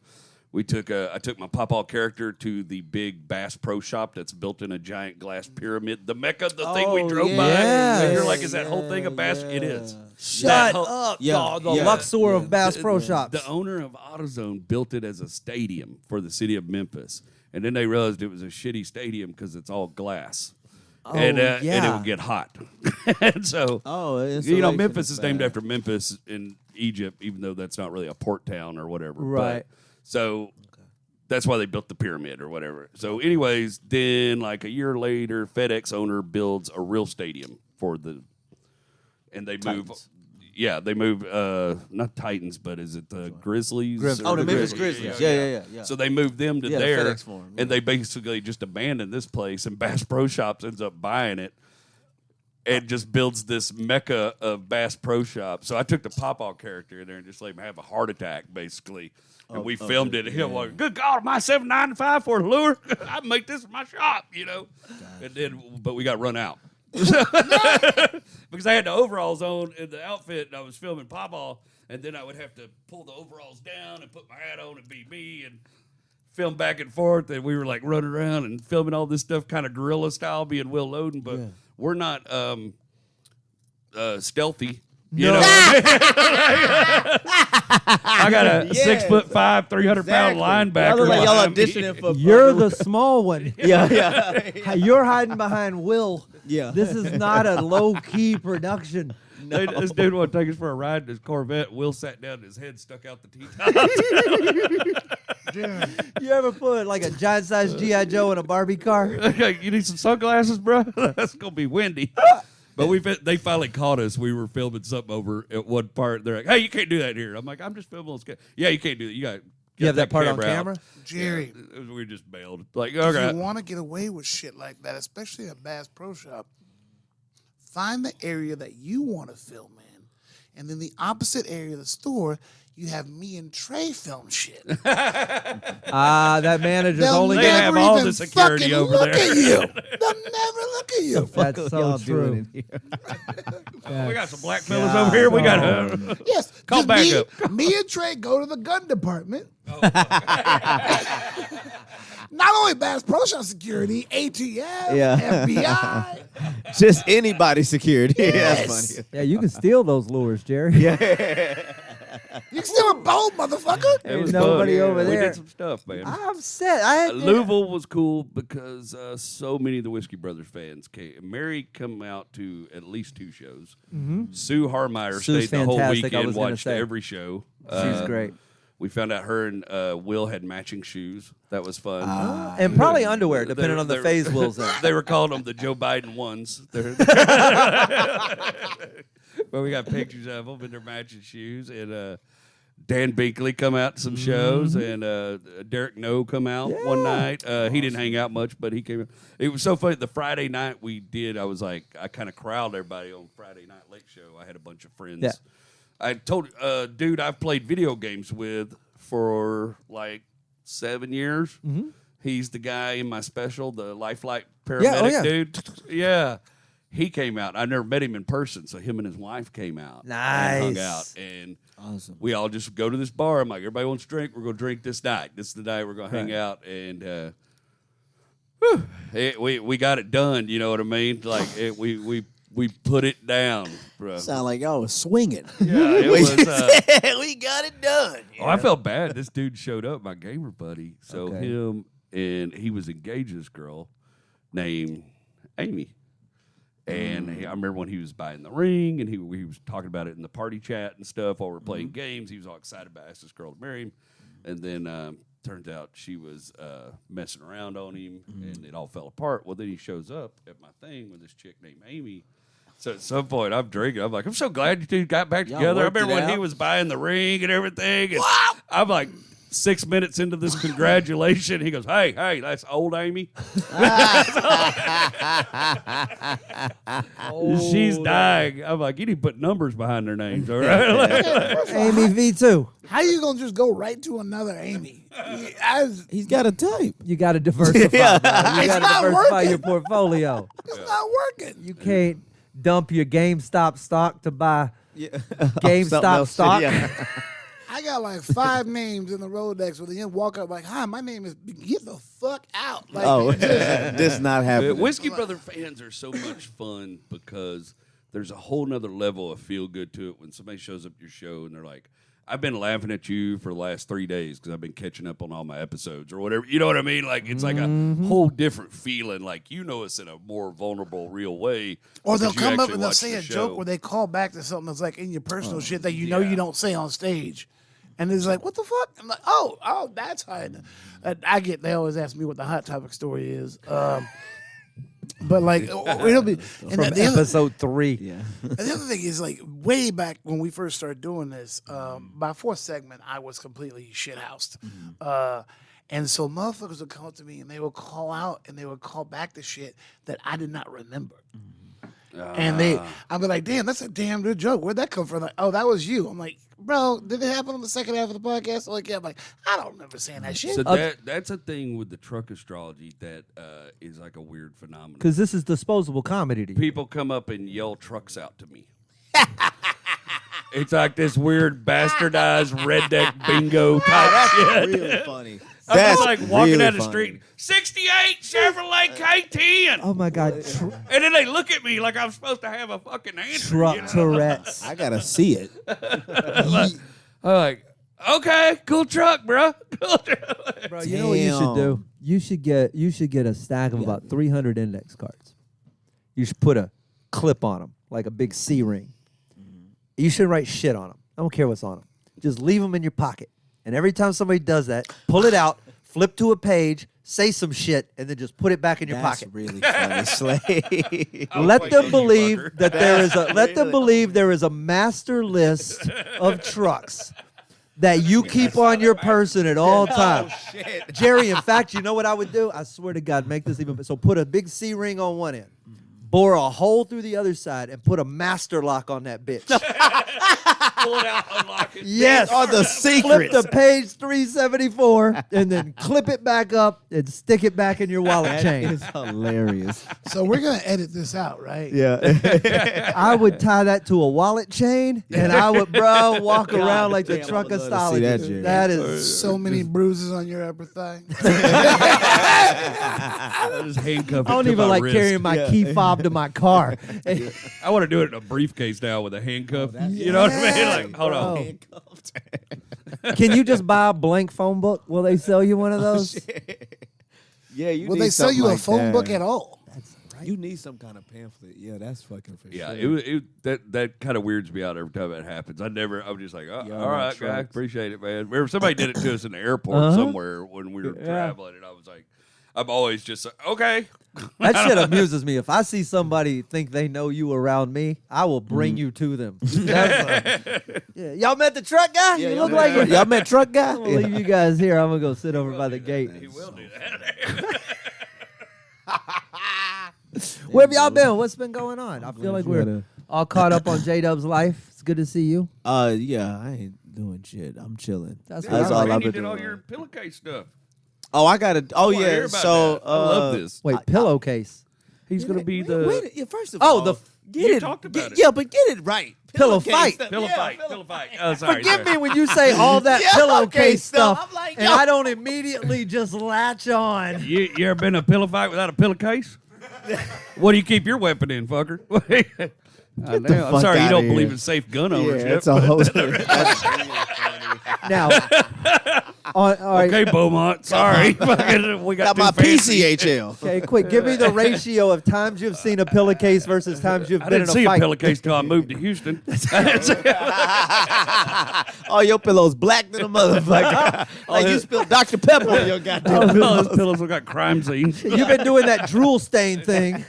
[SPEAKER 4] I took my Pawpaw character to the big Bass Pro Shop that's built in a giant glass pyramid. The Mecca, the thing we drove by. And you're like, is that whole thing a Bass? It is.
[SPEAKER 2] Shut up, dog. The Luxor of Bass Pro Shops.
[SPEAKER 4] The owner of AutoZone built it as a stadium for the city of Memphis. And then they realized it was a shitty stadium because it's all glass. And it would get hot. And so, Memphis is named after Memphis in Egypt, even though that's not really a port town or whatever.
[SPEAKER 2] Right.
[SPEAKER 4] So that's why they built the pyramid or whatever. So anyways, then like a year later, FedEx owner builds a real stadium and they move. Yeah, they move, not Titans, but is it the Grizzlies?
[SPEAKER 5] the Memphis Grizzlies. Yeah.
[SPEAKER 4] So they moved them to
[SPEAKER 5] the
[SPEAKER 4] there,
[SPEAKER 5] FedEx Forum,
[SPEAKER 4] and they basically just abandoned this place, and Bass Pro Shops ends up buying it and just builds this mecca of Bass Pro Shops. So I took the Pawpaw character in there and just let him have a heart attack, basically. And we filmed it. And he was like, good God, my $7.95 for a lure? I make this in my shop, And then, but we got run out. Because I had the overalls on in the outfit, and I was filming Pawpaw, and then I would have to pull the overalls down and put my hat on and be me and film back and forth, and we were like running around and filming all this stuff kind of guerrilla style, being Will Loden, but we're not stealthy. You know what I mean? I got a 6'5", 300-pound linebacker.
[SPEAKER 5] Like y'all
[SPEAKER 4] behind me.
[SPEAKER 5] auditioning for.
[SPEAKER 2] You're the small one.
[SPEAKER 5] Yeah.
[SPEAKER 2] You're hiding behind Will.
[SPEAKER 5] Yeah.
[SPEAKER 2] This is not a low-key production.
[SPEAKER 4] This dude wanted to take us for a ride in his Corvette. Will sat down and his head stuck out the T-top.
[SPEAKER 2] You ever put like a giant-sized G.I. Joe in a Barbie car?
[SPEAKER 4] You need some sunglasses, bro? That's going to be windy. But they finally caught us. We were filming something over at one part. They're like, hey, you can't do that here. I'm like, I'm just filming on sketch. Yeah, you can't do that. You got
[SPEAKER 2] You have that part on
[SPEAKER 4] camera out.
[SPEAKER 2] camera?
[SPEAKER 1] Jerry.
[SPEAKER 4] Yeah, we just bailed. Like,
[SPEAKER 1] If
[SPEAKER 4] okay.
[SPEAKER 1] you want to get away with shit like that, especially at Bass Pro Shop, find the area that you want to film in, and then the opposite area of the store, you have me and Trey film shit.
[SPEAKER 2] That manager's
[SPEAKER 1] They'll
[SPEAKER 2] only
[SPEAKER 4] They have
[SPEAKER 1] never
[SPEAKER 4] all
[SPEAKER 1] even
[SPEAKER 4] the security
[SPEAKER 1] fucking
[SPEAKER 4] over
[SPEAKER 1] look
[SPEAKER 4] there.
[SPEAKER 1] at you. They'll never look at you.
[SPEAKER 2] That's so
[SPEAKER 5] Y'all
[SPEAKER 2] true.
[SPEAKER 5] doing in here?
[SPEAKER 4] We got some black fellas over here. We got
[SPEAKER 1] Yes.
[SPEAKER 4] Call
[SPEAKER 1] just
[SPEAKER 4] back
[SPEAKER 1] me,
[SPEAKER 4] up.
[SPEAKER 1] me and Trey go to the gun department. Not only Bass Pro Shop security, ATF,
[SPEAKER 5] Yeah.
[SPEAKER 1] FBI.
[SPEAKER 5] Just anybody security.
[SPEAKER 1] Yes.
[SPEAKER 5] That's funny.
[SPEAKER 2] Yeah, you can steal those lures, Jerry.
[SPEAKER 1] You still a bold motherfucker.
[SPEAKER 4] It was
[SPEAKER 2] nobody
[SPEAKER 4] fun.
[SPEAKER 2] over
[SPEAKER 4] We
[SPEAKER 2] there.
[SPEAKER 4] did some stuff, man.
[SPEAKER 2] I'm set. I had
[SPEAKER 4] Louisville was cool because so many of the Whiskey Brothers fans came. Mary come out to at least 2 shows. Sue Harmeyer
[SPEAKER 2] Sue's
[SPEAKER 4] stayed the whole
[SPEAKER 2] fantastic, I
[SPEAKER 4] weekend,
[SPEAKER 2] was gonna
[SPEAKER 4] watched
[SPEAKER 2] say.
[SPEAKER 4] every show.
[SPEAKER 2] She's great.
[SPEAKER 4] We found out her and Will had matching shoes. That was fun.
[SPEAKER 2] And probably underwear, depending
[SPEAKER 4] They're-
[SPEAKER 2] on the
[SPEAKER 4] they're-
[SPEAKER 2] phase Will's in.
[SPEAKER 4] They were calling them the Joe Biden ones. But we got pictures of them in their matching shoes. And Dan Binkley come out to some shows, and Derek No come out one night. He didn't hang out much, but he came out. It was so funny. The Friday night we did, I was like, I kind of corralled everybody on Friday Night Late Show. I had a bunch of friends.
[SPEAKER 2] Yeah.
[SPEAKER 4] I told dude I've played video games with for like 7 years. He's the guy in my special, the Lifelike paramedic dude. Yeah. He came out. I never met him in person, so him and his wife came out. And hung
[SPEAKER 2] Nice.
[SPEAKER 4] out. And
[SPEAKER 5] Awesome.
[SPEAKER 4] we all just go to this bar. I'm like, everybody wants to drink. We're going to drink this night. This is the night we're going to hang out. And we got it done. You know what I mean? Like, we put it down, bro.
[SPEAKER 5] Sound like y'all was swinging.
[SPEAKER 4] Yeah, it was.
[SPEAKER 5] We got it done.
[SPEAKER 4] Oh, I felt bad. This dude showed up, my gamer buddy. So
[SPEAKER 5] Okay.
[SPEAKER 4] him and he was engaged to this girl named Amy. And I remember when he was buying the ring, and he was talking about it in the party chat and stuff while we were playing games. He was all excited about asking this girl to marry him. And then turns out she was messing around on him, and it all fell apart. Well, then he shows up at my thing with this chick named Amy. So at some point, I'm drinking. I'm like, I'm so glad you two got back
[SPEAKER 5] Y'all
[SPEAKER 4] together. I
[SPEAKER 5] worked it
[SPEAKER 4] remember when he
[SPEAKER 5] out?
[SPEAKER 4] was buying the ring and everything. And I'm like 6 minutes into this congratulation. He goes, hey, that's old Amy. She's dying. I'm like, you need to put numbers behind their names, all right?
[SPEAKER 2] Amy V2.
[SPEAKER 1] How you gonna just go right to another Amy?
[SPEAKER 5] He's got a type.
[SPEAKER 2] You got to diversify.
[SPEAKER 5] Yeah.
[SPEAKER 2] bro. You
[SPEAKER 1] It's
[SPEAKER 2] got to
[SPEAKER 1] not
[SPEAKER 2] diversify
[SPEAKER 1] working.
[SPEAKER 2] your portfolio.
[SPEAKER 1] It's not working.
[SPEAKER 2] You can't dump your GameStop stock to buy
[SPEAKER 5] Yeah.
[SPEAKER 2] GameStop
[SPEAKER 5] Something else,
[SPEAKER 2] stock.
[SPEAKER 5] yeah.
[SPEAKER 1] I got like 5 names in the Rolodex where they walk up like, hi, my name is, get the fuck out. Like,
[SPEAKER 5] Oh, this not happening.
[SPEAKER 4] Whiskey Brother fans are so much fun because there's a whole nother level of feel good to it when somebody shows up at your show and they're like, I've been laughing at you for the last 3 days because I've been catching up on all my episodes or whatever. You know what I mean? Like, it's like a whole different feeling. Like, you know us in a more vulnerable, real way.
[SPEAKER 1] or they'll
[SPEAKER 4] because you
[SPEAKER 1] come up
[SPEAKER 4] actually
[SPEAKER 1] and they'll
[SPEAKER 4] watch
[SPEAKER 1] say
[SPEAKER 4] the
[SPEAKER 1] a
[SPEAKER 4] show.
[SPEAKER 1] joke where they call back to something that's like in your personal shit that you know
[SPEAKER 4] yeah.
[SPEAKER 1] you don't say on stage. And it's like, what the fuck? I'm like, oh, that's how they always ask me what the hot topic story is. But like, it'll be, and
[SPEAKER 2] From
[SPEAKER 1] the other,
[SPEAKER 2] episode 3.
[SPEAKER 5] Yeah.
[SPEAKER 1] and the other thing is like way back when we first started doing this, by 4th segment, I was completely shithoused. And so motherfuckers would come up to me and they would call out and they would call back the shit that I did not remember. And I'd be like, damn, that's a damn good joke. Where'd that come from? Like, oh, that was you. I'm like, bro, did it happen on the second half of the podcast? Like, yeah, I'm like, I don't remember saying that shit.
[SPEAKER 4] So that's a thing with the truck astrology that is like a weird phenomenon.
[SPEAKER 2] Because this is disposable comedy to you.
[SPEAKER 4] People come up and yell trucks out to me. It's like this weird bastardized redneck bingo type shit.
[SPEAKER 5] Really funny.
[SPEAKER 4] I'm
[SPEAKER 5] That's
[SPEAKER 4] just like walking
[SPEAKER 5] really
[SPEAKER 4] down the
[SPEAKER 5] funny.
[SPEAKER 4] street, 68 Chevrolet K10.
[SPEAKER 2] Oh my God.
[SPEAKER 4] And then they look at me like I'm supposed to have a fucking answer.
[SPEAKER 2] Truck
[SPEAKER 4] you know?
[SPEAKER 2] Tourette's.
[SPEAKER 5] I gotta see it.
[SPEAKER 4] I'm like, okay, cool truck, bro. Cool truck.
[SPEAKER 2] Bro, you know what you should do?
[SPEAKER 5] Damn.
[SPEAKER 2] You should get a stack of about 300 index cards. You should put a clip on them, like a big C ring. You shouldn't write shit on them. I don't care what's on them. Just leave them in your pocket. And every time somebody does that, pull it out, flip to a page, say some shit, and then just put it back in your
[SPEAKER 5] That's
[SPEAKER 2] pocket.
[SPEAKER 5] really funny, Slade.
[SPEAKER 2] Let them
[SPEAKER 4] you
[SPEAKER 2] believe
[SPEAKER 4] fucker.
[SPEAKER 2] that there is a let them believe there is a master list of trucks that you keep on your person at all times. Jerry, in fact, you know what I would do? I swear to God, make this even better. So put a big C ring on one end, bore a hole through the other side, and put a master lock on that bitch.
[SPEAKER 4] Pull it out, unlock it.
[SPEAKER 2] Yes.
[SPEAKER 5] Are the secrets.
[SPEAKER 2] Flip to page 374 and then clip it back up and stick it back in your wallet chain.
[SPEAKER 5] It's hilarious.
[SPEAKER 1] So we're gonna edit this out, right?
[SPEAKER 5] Yeah.
[SPEAKER 2] I would tie that to a wallet chain and I would, walk around like the
[SPEAKER 5] damn, I would love to see
[SPEAKER 2] truckastology.
[SPEAKER 5] that, Jerry.
[SPEAKER 2] That is
[SPEAKER 1] So many bruises on your upper thigh.
[SPEAKER 4] I just handcuff it
[SPEAKER 2] I don't
[SPEAKER 4] to
[SPEAKER 2] even
[SPEAKER 4] my
[SPEAKER 2] like
[SPEAKER 4] wrist.
[SPEAKER 2] carrying my key fob to my car.
[SPEAKER 4] I want to do it in a briefcase now with a handcuff. You know what I mean? Like, hold on.
[SPEAKER 2] Can you just buy a blank phone book? Will they sell you one of those?
[SPEAKER 5] Yeah, you
[SPEAKER 1] Will
[SPEAKER 5] need
[SPEAKER 1] they sell
[SPEAKER 5] something
[SPEAKER 1] you a
[SPEAKER 5] like
[SPEAKER 1] phone
[SPEAKER 5] that.
[SPEAKER 1] book at all?
[SPEAKER 5] You need some kind of pamphlet. Yeah, that's fucking for
[SPEAKER 4] Yeah,
[SPEAKER 5] sure.
[SPEAKER 4] that kind of weirds me out every time that happens. I'm just like, oh,
[SPEAKER 5] Yeah,
[SPEAKER 4] all right,
[SPEAKER 5] trucks.
[SPEAKER 4] guys, appreciate it, man. Remember somebody did it to us in the airport somewhere when we were traveling, and I was like, I'm always just like, okay.
[SPEAKER 2] That shit amuses me. If I see somebody think they know you around me, I will bring you to them. Yeah. Y'all met the truck guy?
[SPEAKER 5] Yeah,
[SPEAKER 2] you
[SPEAKER 5] y'all
[SPEAKER 2] look
[SPEAKER 5] met-
[SPEAKER 2] like it.
[SPEAKER 5] y'all met truck guy?
[SPEAKER 2] I'm gonna leave you guys here. I'm gonna go sit over by the gate.
[SPEAKER 4] He will do that.
[SPEAKER 2] Where have y'all been? What's been going on? I feel like
[SPEAKER 5] you
[SPEAKER 2] we're
[SPEAKER 5] had a-
[SPEAKER 2] all caught up on J-Dub's life. It's good to see you.
[SPEAKER 5] Yeah, I ain't doing shit. I'm chilling.
[SPEAKER 2] That's
[SPEAKER 5] That's
[SPEAKER 2] all
[SPEAKER 5] all
[SPEAKER 4] And
[SPEAKER 5] I've
[SPEAKER 4] you
[SPEAKER 5] been
[SPEAKER 4] did all
[SPEAKER 5] doing.
[SPEAKER 4] your pillowcase stuff.
[SPEAKER 5] Oh, I got it. Oh,
[SPEAKER 4] I wanna hear
[SPEAKER 5] yeah.
[SPEAKER 4] about
[SPEAKER 5] So,
[SPEAKER 4] that. I love this.
[SPEAKER 2] Wait, pillowcase.
[SPEAKER 4] He's going to be the
[SPEAKER 5] Wait, yeah, first of
[SPEAKER 2] Oh,
[SPEAKER 5] all,
[SPEAKER 2] the
[SPEAKER 5] get
[SPEAKER 4] You
[SPEAKER 5] it.
[SPEAKER 4] talked about it.
[SPEAKER 5] Yeah, but get it right.
[SPEAKER 2] Pillow
[SPEAKER 5] Pillowcase
[SPEAKER 2] fight.
[SPEAKER 5] stuff.
[SPEAKER 4] pillow
[SPEAKER 5] Yeah,
[SPEAKER 4] fight.
[SPEAKER 5] pillow
[SPEAKER 4] Pillow fight. Oh, sorry.
[SPEAKER 2] Forgive
[SPEAKER 4] sorry.
[SPEAKER 2] me when you say all that
[SPEAKER 5] Yeah,
[SPEAKER 2] pillowcase
[SPEAKER 5] okay, so
[SPEAKER 2] stuff,
[SPEAKER 5] I'm like,
[SPEAKER 2] and
[SPEAKER 5] yo.
[SPEAKER 2] I don't immediately just latch on.
[SPEAKER 4] You ever been in a pillow fight without a pillowcase? What do you keep your weapon in, fucker? I'm
[SPEAKER 5] fuck
[SPEAKER 4] sorry you
[SPEAKER 5] outta
[SPEAKER 4] don't
[SPEAKER 5] here.
[SPEAKER 4] believe in safe gun ownership.
[SPEAKER 5] Yeah, it's a whole.
[SPEAKER 2] Now, all right.
[SPEAKER 4] Okay, Beaumont. Sorry. Fucking, we got
[SPEAKER 5] Got
[SPEAKER 4] too
[SPEAKER 5] my
[SPEAKER 4] fancy.
[SPEAKER 5] PCHL.
[SPEAKER 2] Okay, quick. Give me the ratio of times you've seen a pillowcase versus times you've
[SPEAKER 4] I
[SPEAKER 2] been
[SPEAKER 4] didn't
[SPEAKER 2] in
[SPEAKER 4] see
[SPEAKER 2] a
[SPEAKER 4] a
[SPEAKER 2] fight.
[SPEAKER 4] pillowcase till I moved to Houston.
[SPEAKER 5] Oh, your pillow's black than a motherfucker. Like you spilled Dr. Pepper on your goddamn
[SPEAKER 4] All
[SPEAKER 5] pillow.
[SPEAKER 4] those pillows look like crime scenes.
[SPEAKER 2] You've been doing that drool stain thing.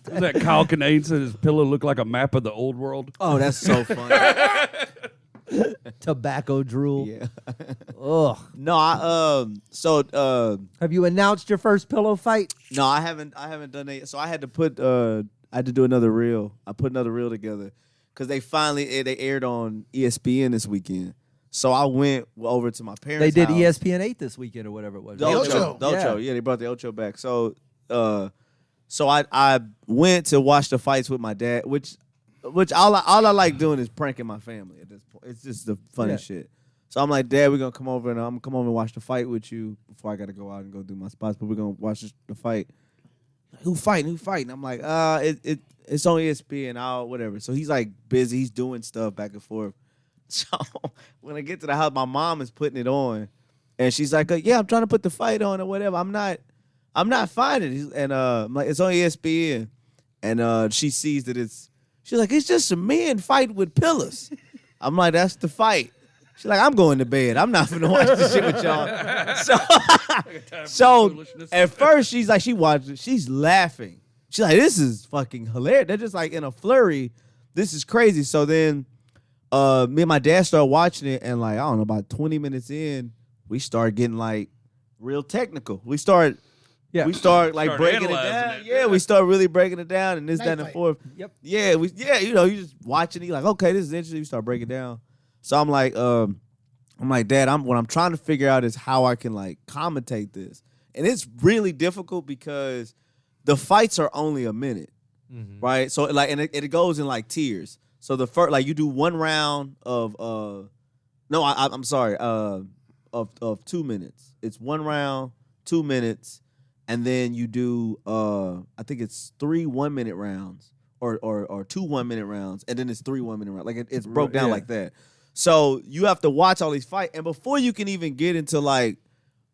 [SPEAKER 4] That Kyle Kinane said his pillow looked like a map of the old world.
[SPEAKER 5] Oh, that's so funny.
[SPEAKER 2] Tobacco drool.
[SPEAKER 5] Yeah.
[SPEAKER 2] Ugh.
[SPEAKER 5] No,
[SPEAKER 2] Have you announced your first pillow fight?
[SPEAKER 5] no, I haven't done that. So I had to put I had to do another reel. I put another reel together because they aired on ESPN this weekend. So I went over to my parents'
[SPEAKER 2] They did
[SPEAKER 5] house.
[SPEAKER 2] ESPN 8 this weekend or whatever it was.
[SPEAKER 5] The
[SPEAKER 2] right?
[SPEAKER 5] Ocho. The Ocho.
[SPEAKER 2] Yeah.
[SPEAKER 5] Yeah, they brought the Ocho back. So I went to watch the fights with my dad, which all I like doing is pranking my family at this point. It's just the funny shit. So I'm like, Dad, we're gonna come over and I'm gonna come over and watch the fight with you before I gotta go out and go do my spots. But we're gonna watch the fight. Who fighting? I'm like, it's on ESPN. Whatever. So he's like busy. He's doing stuff back and forth. So when I get to the house, my mom is putting it on, and she's like, "Yeah, I'm trying to put the fight on or whatever. I'm not finding it." And I'm like, "It's on ESPN," and she sees that she's like, "It's just some men fighting with pillars." I'm like, "That's the fight." She's like, "I'm going to bed. I'm not gonna watch this shit with y'all." So at first she's like, she watched it. She's laughing. She's like, "This is fucking hilarious." They're just like in a flurry. This is crazy. So then me and my dad started watching it, and like, I don't know, about 20 minutes in, we started getting like real technical. We start like
[SPEAKER 4] Start
[SPEAKER 5] breaking it
[SPEAKER 4] analyzing
[SPEAKER 5] down.
[SPEAKER 4] it.
[SPEAKER 5] Yeah, we start really breaking it down and this,
[SPEAKER 1] Knife
[SPEAKER 5] that, and
[SPEAKER 1] fight.
[SPEAKER 5] forth.
[SPEAKER 2] Yep.
[SPEAKER 5] Yeah, you just watching it, you're like, okay, this is interesting. You start breaking it down. So I'm like, Dad, what I'm trying to figure out is how I can like commentate this. And it's really difficult because the fights are only a minute. Right? So like, and it goes in like tiers. So the first, like, you do one round of I'm sorry, of 2 minutes. It's 1 round, 2 minutes, and then you do I think it's 3 1-minute rounds or 2 1-minute rounds, and then it's 3 1-minute rounds. Like it's broke down like that. So you have to watch all these fights, and before you can even get into like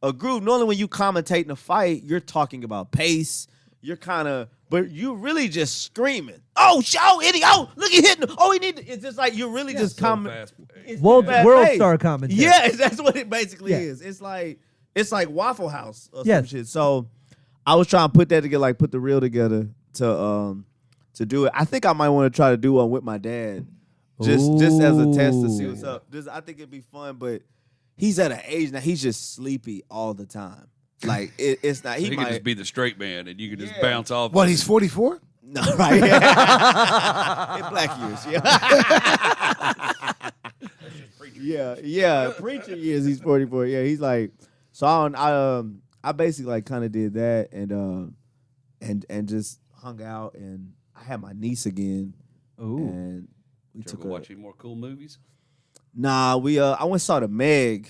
[SPEAKER 5] a groove, normally when you commentate in a fight, you're talking about pace. You're kind of, but you're really just screaming. Oh, idiot! Oh, look, he hitting him. Oh, he need. It's just like you're really just
[SPEAKER 2] World star commentary.
[SPEAKER 5] Yeah, that's what it basically
[SPEAKER 2] Yeah.
[SPEAKER 5] is. It's like Waffle House or
[SPEAKER 2] Yes.
[SPEAKER 5] some shit. So I was trying to put that together, like put the reel together to do it. I think I might want to try to do one with my dad. just as a test to see what's up. I think it'd be fun, but he's at an age now. He's just sleepy all the time. Like it's not.
[SPEAKER 4] He could just be the straight man, and you could just bounce off.
[SPEAKER 1] What? He's 44.
[SPEAKER 5] No, right? In black years, yeah. Preacher years, he's 44. Yeah, he's like. So I basically like kind of did that and just hung out, and I had my niece again.
[SPEAKER 2] Ooh.
[SPEAKER 5] And we
[SPEAKER 4] Took
[SPEAKER 5] took
[SPEAKER 4] watch any more cool movies?
[SPEAKER 5] Nah, I went and saw the Meg.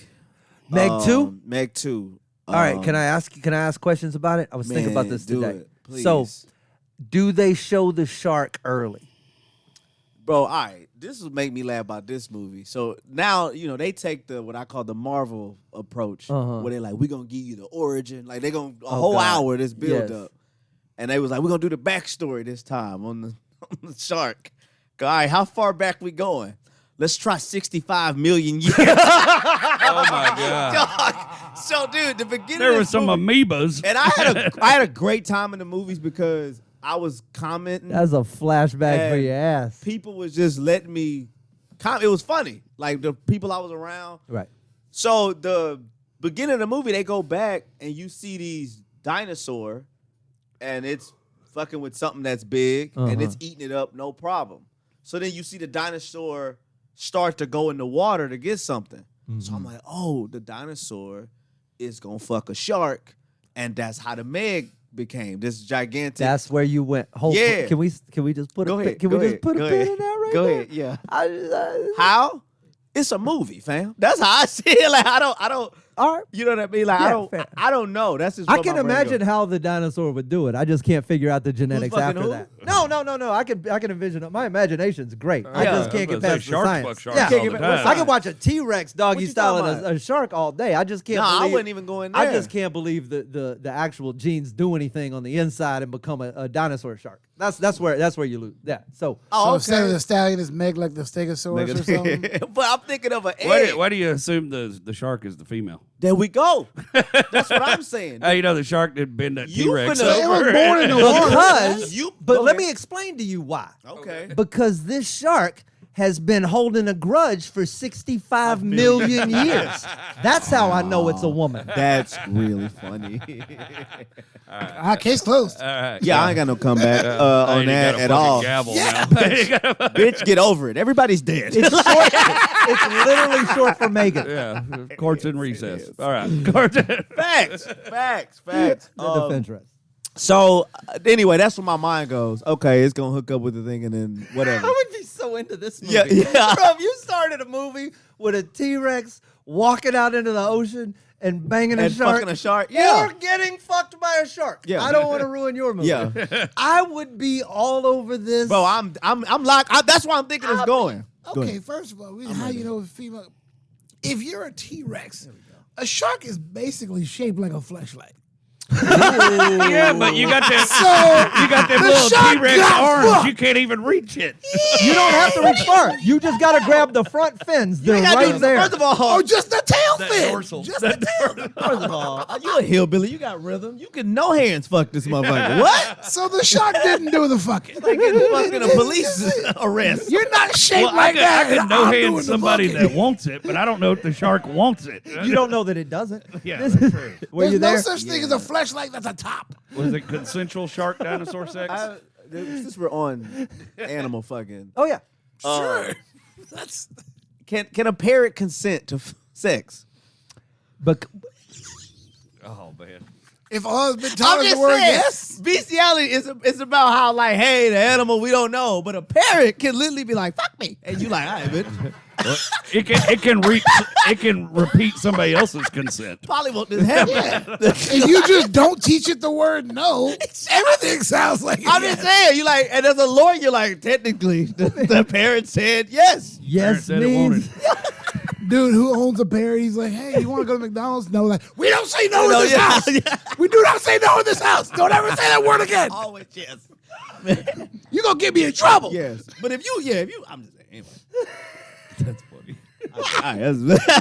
[SPEAKER 2] Meg 2?
[SPEAKER 5] Meg 2.
[SPEAKER 2] All right, can I ask questions about it? I was thinking about this today.
[SPEAKER 5] It, please.
[SPEAKER 2] So, do they show the shark early?
[SPEAKER 5] Bro, all right. This will make me laugh about this movie. So now, they take what I call the Marvel approach, where they're like, we're going to give you the origin. Like, they're going to, whole hour, this build up. And they was like, we're going to do the backstory this time on the shark. All right, how far back we going? Let's try 65 million years.
[SPEAKER 4] Oh, my God.
[SPEAKER 5] Dog. So, dude, the beginning
[SPEAKER 4] There
[SPEAKER 5] of
[SPEAKER 4] was some amoebas.
[SPEAKER 5] And I had a great time in the movies because I was commenting.
[SPEAKER 2] That's a flashback for your ass.
[SPEAKER 5] People was just letting me comment. It was funny. Like, the people I was around.
[SPEAKER 2] Right.
[SPEAKER 5] So, the beginning of the movie, they go back, and you see these dinosaur, and it's fucking with something that's big, and it's eating it up, no problem. So then you see the dinosaur start to go in the water to get something. So I'm like, oh, the dinosaur is going to fuck a shark, and that's how the Meg became this gigantic.
[SPEAKER 2] That's where you went.
[SPEAKER 5] Yeah.
[SPEAKER 2] Can we just put
[SPEAKER 5] Go
[SPEAKER 2] a
[SPEAKER 5] ahead.
[SPEAKER 2] can
[SPEAKER 5] Go
[SPEAKER 2] we
[SPEAKER 5] ahead.
[SPEAKER 2] just put
[SPEAKER 5] Go
[SPEAKER 2] a pin
[SPEAKER 5] ahead.
[SPEAKER 2] in that right
[SPEAKER 5] Go
[SPEAKER 2] there?
[SPEAKER 5] ahead. Yeah.
[SPEAKER 2] I
[SPEAKER 5] How? It's a movie, fam. That's how I see it. Like I don't.
[SPEAKER 2] all right.
[SPEAKER 5] You know what I mean? Like
[SPEAKER 2] Yeah, fair.
[SPEAKER 5] I don't know. That's just.
[SPEAKER 2] I
[SPEAKER 5] what
[SPEAKER 2] can
[SPEAKER 5] my brain
[SPEAKER 2] imagine
[SPEAKER 5] goes.
[SPEAKER 2] how the dinosaur would do it. I just can't figure out the genetics
[SPEAKER 5] fucking
[SPEAKER 2] after
[SPEAKER 5] who?
[SPEAKER 2] that. No. I can envision it. My imagination's great. I
[SPEAKER 5] Yeah.
[SPEAKER 2] just can't
[SPEAKER 4] I
[SPEAKER 2] get
[SPEAKER 4] was gonna
[SPEAKER 2] past
[SPEAKER 4] say,
[SPEAKER 2] the
[SPEAKER 4] sharks
[SPEAKER 2] science.
[SPEAKER 4] fuck sharks
[SPEAKER 2] Yeah.
[SPEAKER 4] all the time.
[SPEAKER 2] I can watch a T-Rex doggy
[SPEAKER 5] you
[SPEAKER 2] style
[SPEAKER 5] talking
[SPEAKER 2] and
[SPEAKER 5] about?
[SPEAKER 2] a shark all day. I just can't.
[SPEAKER 5] No, I
[SPEAKER 2] believe,
[SPEAKER 5] wouldn't even go in there.
[SPEAKER 2] I just can't believe the actual genes do anything on the inside and become a dinosaur shark. That's where you lose. Yeah. So
[SPEAKER 5] Oh,
[SPEAKER 1] Instead of the stallion is Meg like the Stegosaurus or something.
[SPEAKER 5] But I'm thinking of an egg.
[SPEAKER 4] Why do you assume the shark is the female?
[SPEAKER 5] There we go. That's what I'm saying.
[SPEAKER 4] Hey, the shark did bend that
[SPEAKER 5] You
[SPEAKER 4] T-Rex
[SPEAKER 5] finna-
[SPEAKER 1] It was
[SPEAKER 4] over.
[SPEAKER 1] born in the water.
[SPEAKER 2] because but
[SPEAKER 5] go
[SPEAKER 2] let
[SPEAKER 5] ahead.
[SPEAKER 2] me explain to you why.
[SPEAKER 5] Okay.
[SPEAKER 2] Because this shark has been holding a grudge for 65 million years. That's how I know it's a woman.
[SPEAKER 5] That's really funny.
[SPEAKER 1] Case closed.
[SPEAKER 4] All right.
[SPEAKER 5] Yeah, I ain't got no comeback on that at all.
[SPEAKER 4] Gavel
[SPEAKER 1] Yeah.
[SPEAKER 4] now.
[SPEAKER 5] Bitch, get over it. Everybody's dead.
[SPEAKER 2] It's short. It's literally short for Megan.
[SPEAKER 4] Yeah, court's in recess. All right, court's in.
[SPEAKER 5] Facts.
[SPEAKER 2] The defense rest.
[SPEAKER 5] So anyway, that's where my mind goes. Okay, it's gonna hook up with the thing and then whatever.
[SPEAKER 2] I would be so into this movie.
[SPEAKER 5] Yeah.
[SPEAKER 2] Bro, if you started a movie with a T-Rex walking out into the ocean and banging a
[SPEAKER 5] And
[SPEAKER 2] shark,
[SPEAKER 5] fucking a shark. Yeah.
[SPEAKER 2] or getting fucked by a shark.
[SPEAKER 5] Yeah.
[SPEAKER 2] I don't want to ruin your movie.
[SPEAKER 5] Yeah.
[SPEAKER 2] I would be all over this.
[SPEAKER 5] Bro, I'm like that's why I'm thinking it's going. Go
[SPEAKER 1] Okay,
[SPEAKER 5] ahead.
[SPEAKER 1] first of all, how you know if female? If you're a T-Rex, a shark is basically shaped like a fleshlight.
[SPEAKER 4] Yeah, but you got that
[SPEAKER 1] the
[SPEAKER 4] little
[SPEAKER 1] shark
[SPEAKER 4] T-Rex
[SPEAKER 1] got
[SPEAKER 4] arms.
[SPEAKER 1] fucked.
[SPEAKER 4] You can't even reach it.
[SPEAKER 2] You don't have to reach far. You just got to grab the front fins. They're
[SPEAKER 5] You gotta
[SPEAKER 2] right
[SPEAKER 5] do-
[SPEAKER 2] there.
[SPEAKER 5] First of all,
[SPEAKER 1] Oh, just the tail
[SPEAKER 4] That
[SPEAKER 1] fin.
[SPEAKER 4] dorsal.
[SPEAKER 1] Just
[SPEAKER 4] That
[SPEAKER 1] the tail.
[SPEAKER 5] first of all, you a hillbilly. You got rhythm. You can no hands fuck this motherfucker. What?
[SPEAKER 1] So the shark didn't do the fucking.
[SPEAKER 5] Like getting fucking a police arrest.
[SPEAKER 1] You're not shaped
[SPEAKER 4] Well,
[SPEAKER 1] like that.
[SPEAKER 4] I can no
[SPEAKER 1] I'm
[SPEAKER 4] hand
[SPEAKER 1] doing the
[SPEAKER 4] somebody
[SPEAKER 1] fucking.
[SPEAKER 4] that wants it, but I don't know if the shark wants it.
[SPEAKER 2] You don't know that it doesn't.
[SPEAKER 4] Yeah,
[SPEAKER 2] This
[SPEAKER 4] that's
[SPEAKER 2] is-
[SPEAKER 4] true.
[SPEAKER 2] Were you
[SPEAKER 1] There's no
[SPEAKER 2] there?
[SPEAKER 1] such thing as a fleshlight that's a top.
[SPEAKER 4] Was it consensual shark dinosaur sex?
[SPEAKER 5] Since we're on animal fucking,
[SPEAKER 2] Oh yeah.
[SPEAKER 1] Sure. That's
[SPEAKER 5] can a parrot consent to sex?
[SPEAKER 2] But
[SPEAKER 4] Oh man.
[SPEAKER 1] if all has been
[SPEAKER 5] I'm
[SPEAKER 1] taught us
[SPEAKER 5] just
[SPEAKER 1] the word
[SPEAKER 5] saying,
[SPEAKER 1] yes.
[SPEAKER 5] bestiality is about how like, hey, the animal we don't know, but a parrot can literally be like, fuck me, and you like, all right, bitch.
[SPEAKER 4] It can repeat somebody else's consent.
[SPEAKER 5] Probably won't just happen.
[SPEAKER 1] If you just don't teach it the word no, everything sounds like
[SPEAKER 5] I'm
[SPEAKER 1] yes.
[SPEAKER 5] just saying, you like, and as a lawyer, you're like, technically, the parent said yes.
[SPEAKER 2] yes
[SPEAKER 4] Said it wanted.
[SPEAKER 2] means
[SPEAKER 1] Dude who owns a parrot, he's like, hey, you want to go to McDonald's? No, like, we don't say no in
[SPEAKER 5] No,
[SPEAKER 1] this
[SPEAKER 5] yeah,
[SPEAKER 1] house.
[SPEAKER 5] yeah.
[SPEAKER 1] We do not say no in this house. Don't ever say that word again.
[SPEAKER 5] Always yes.
[SPEAKER 1] You're going to get me in trouble.
[SPEAKER 5] Yes. But if you, I'm just saying, anyway.
[SPEAKER 4] That's funny.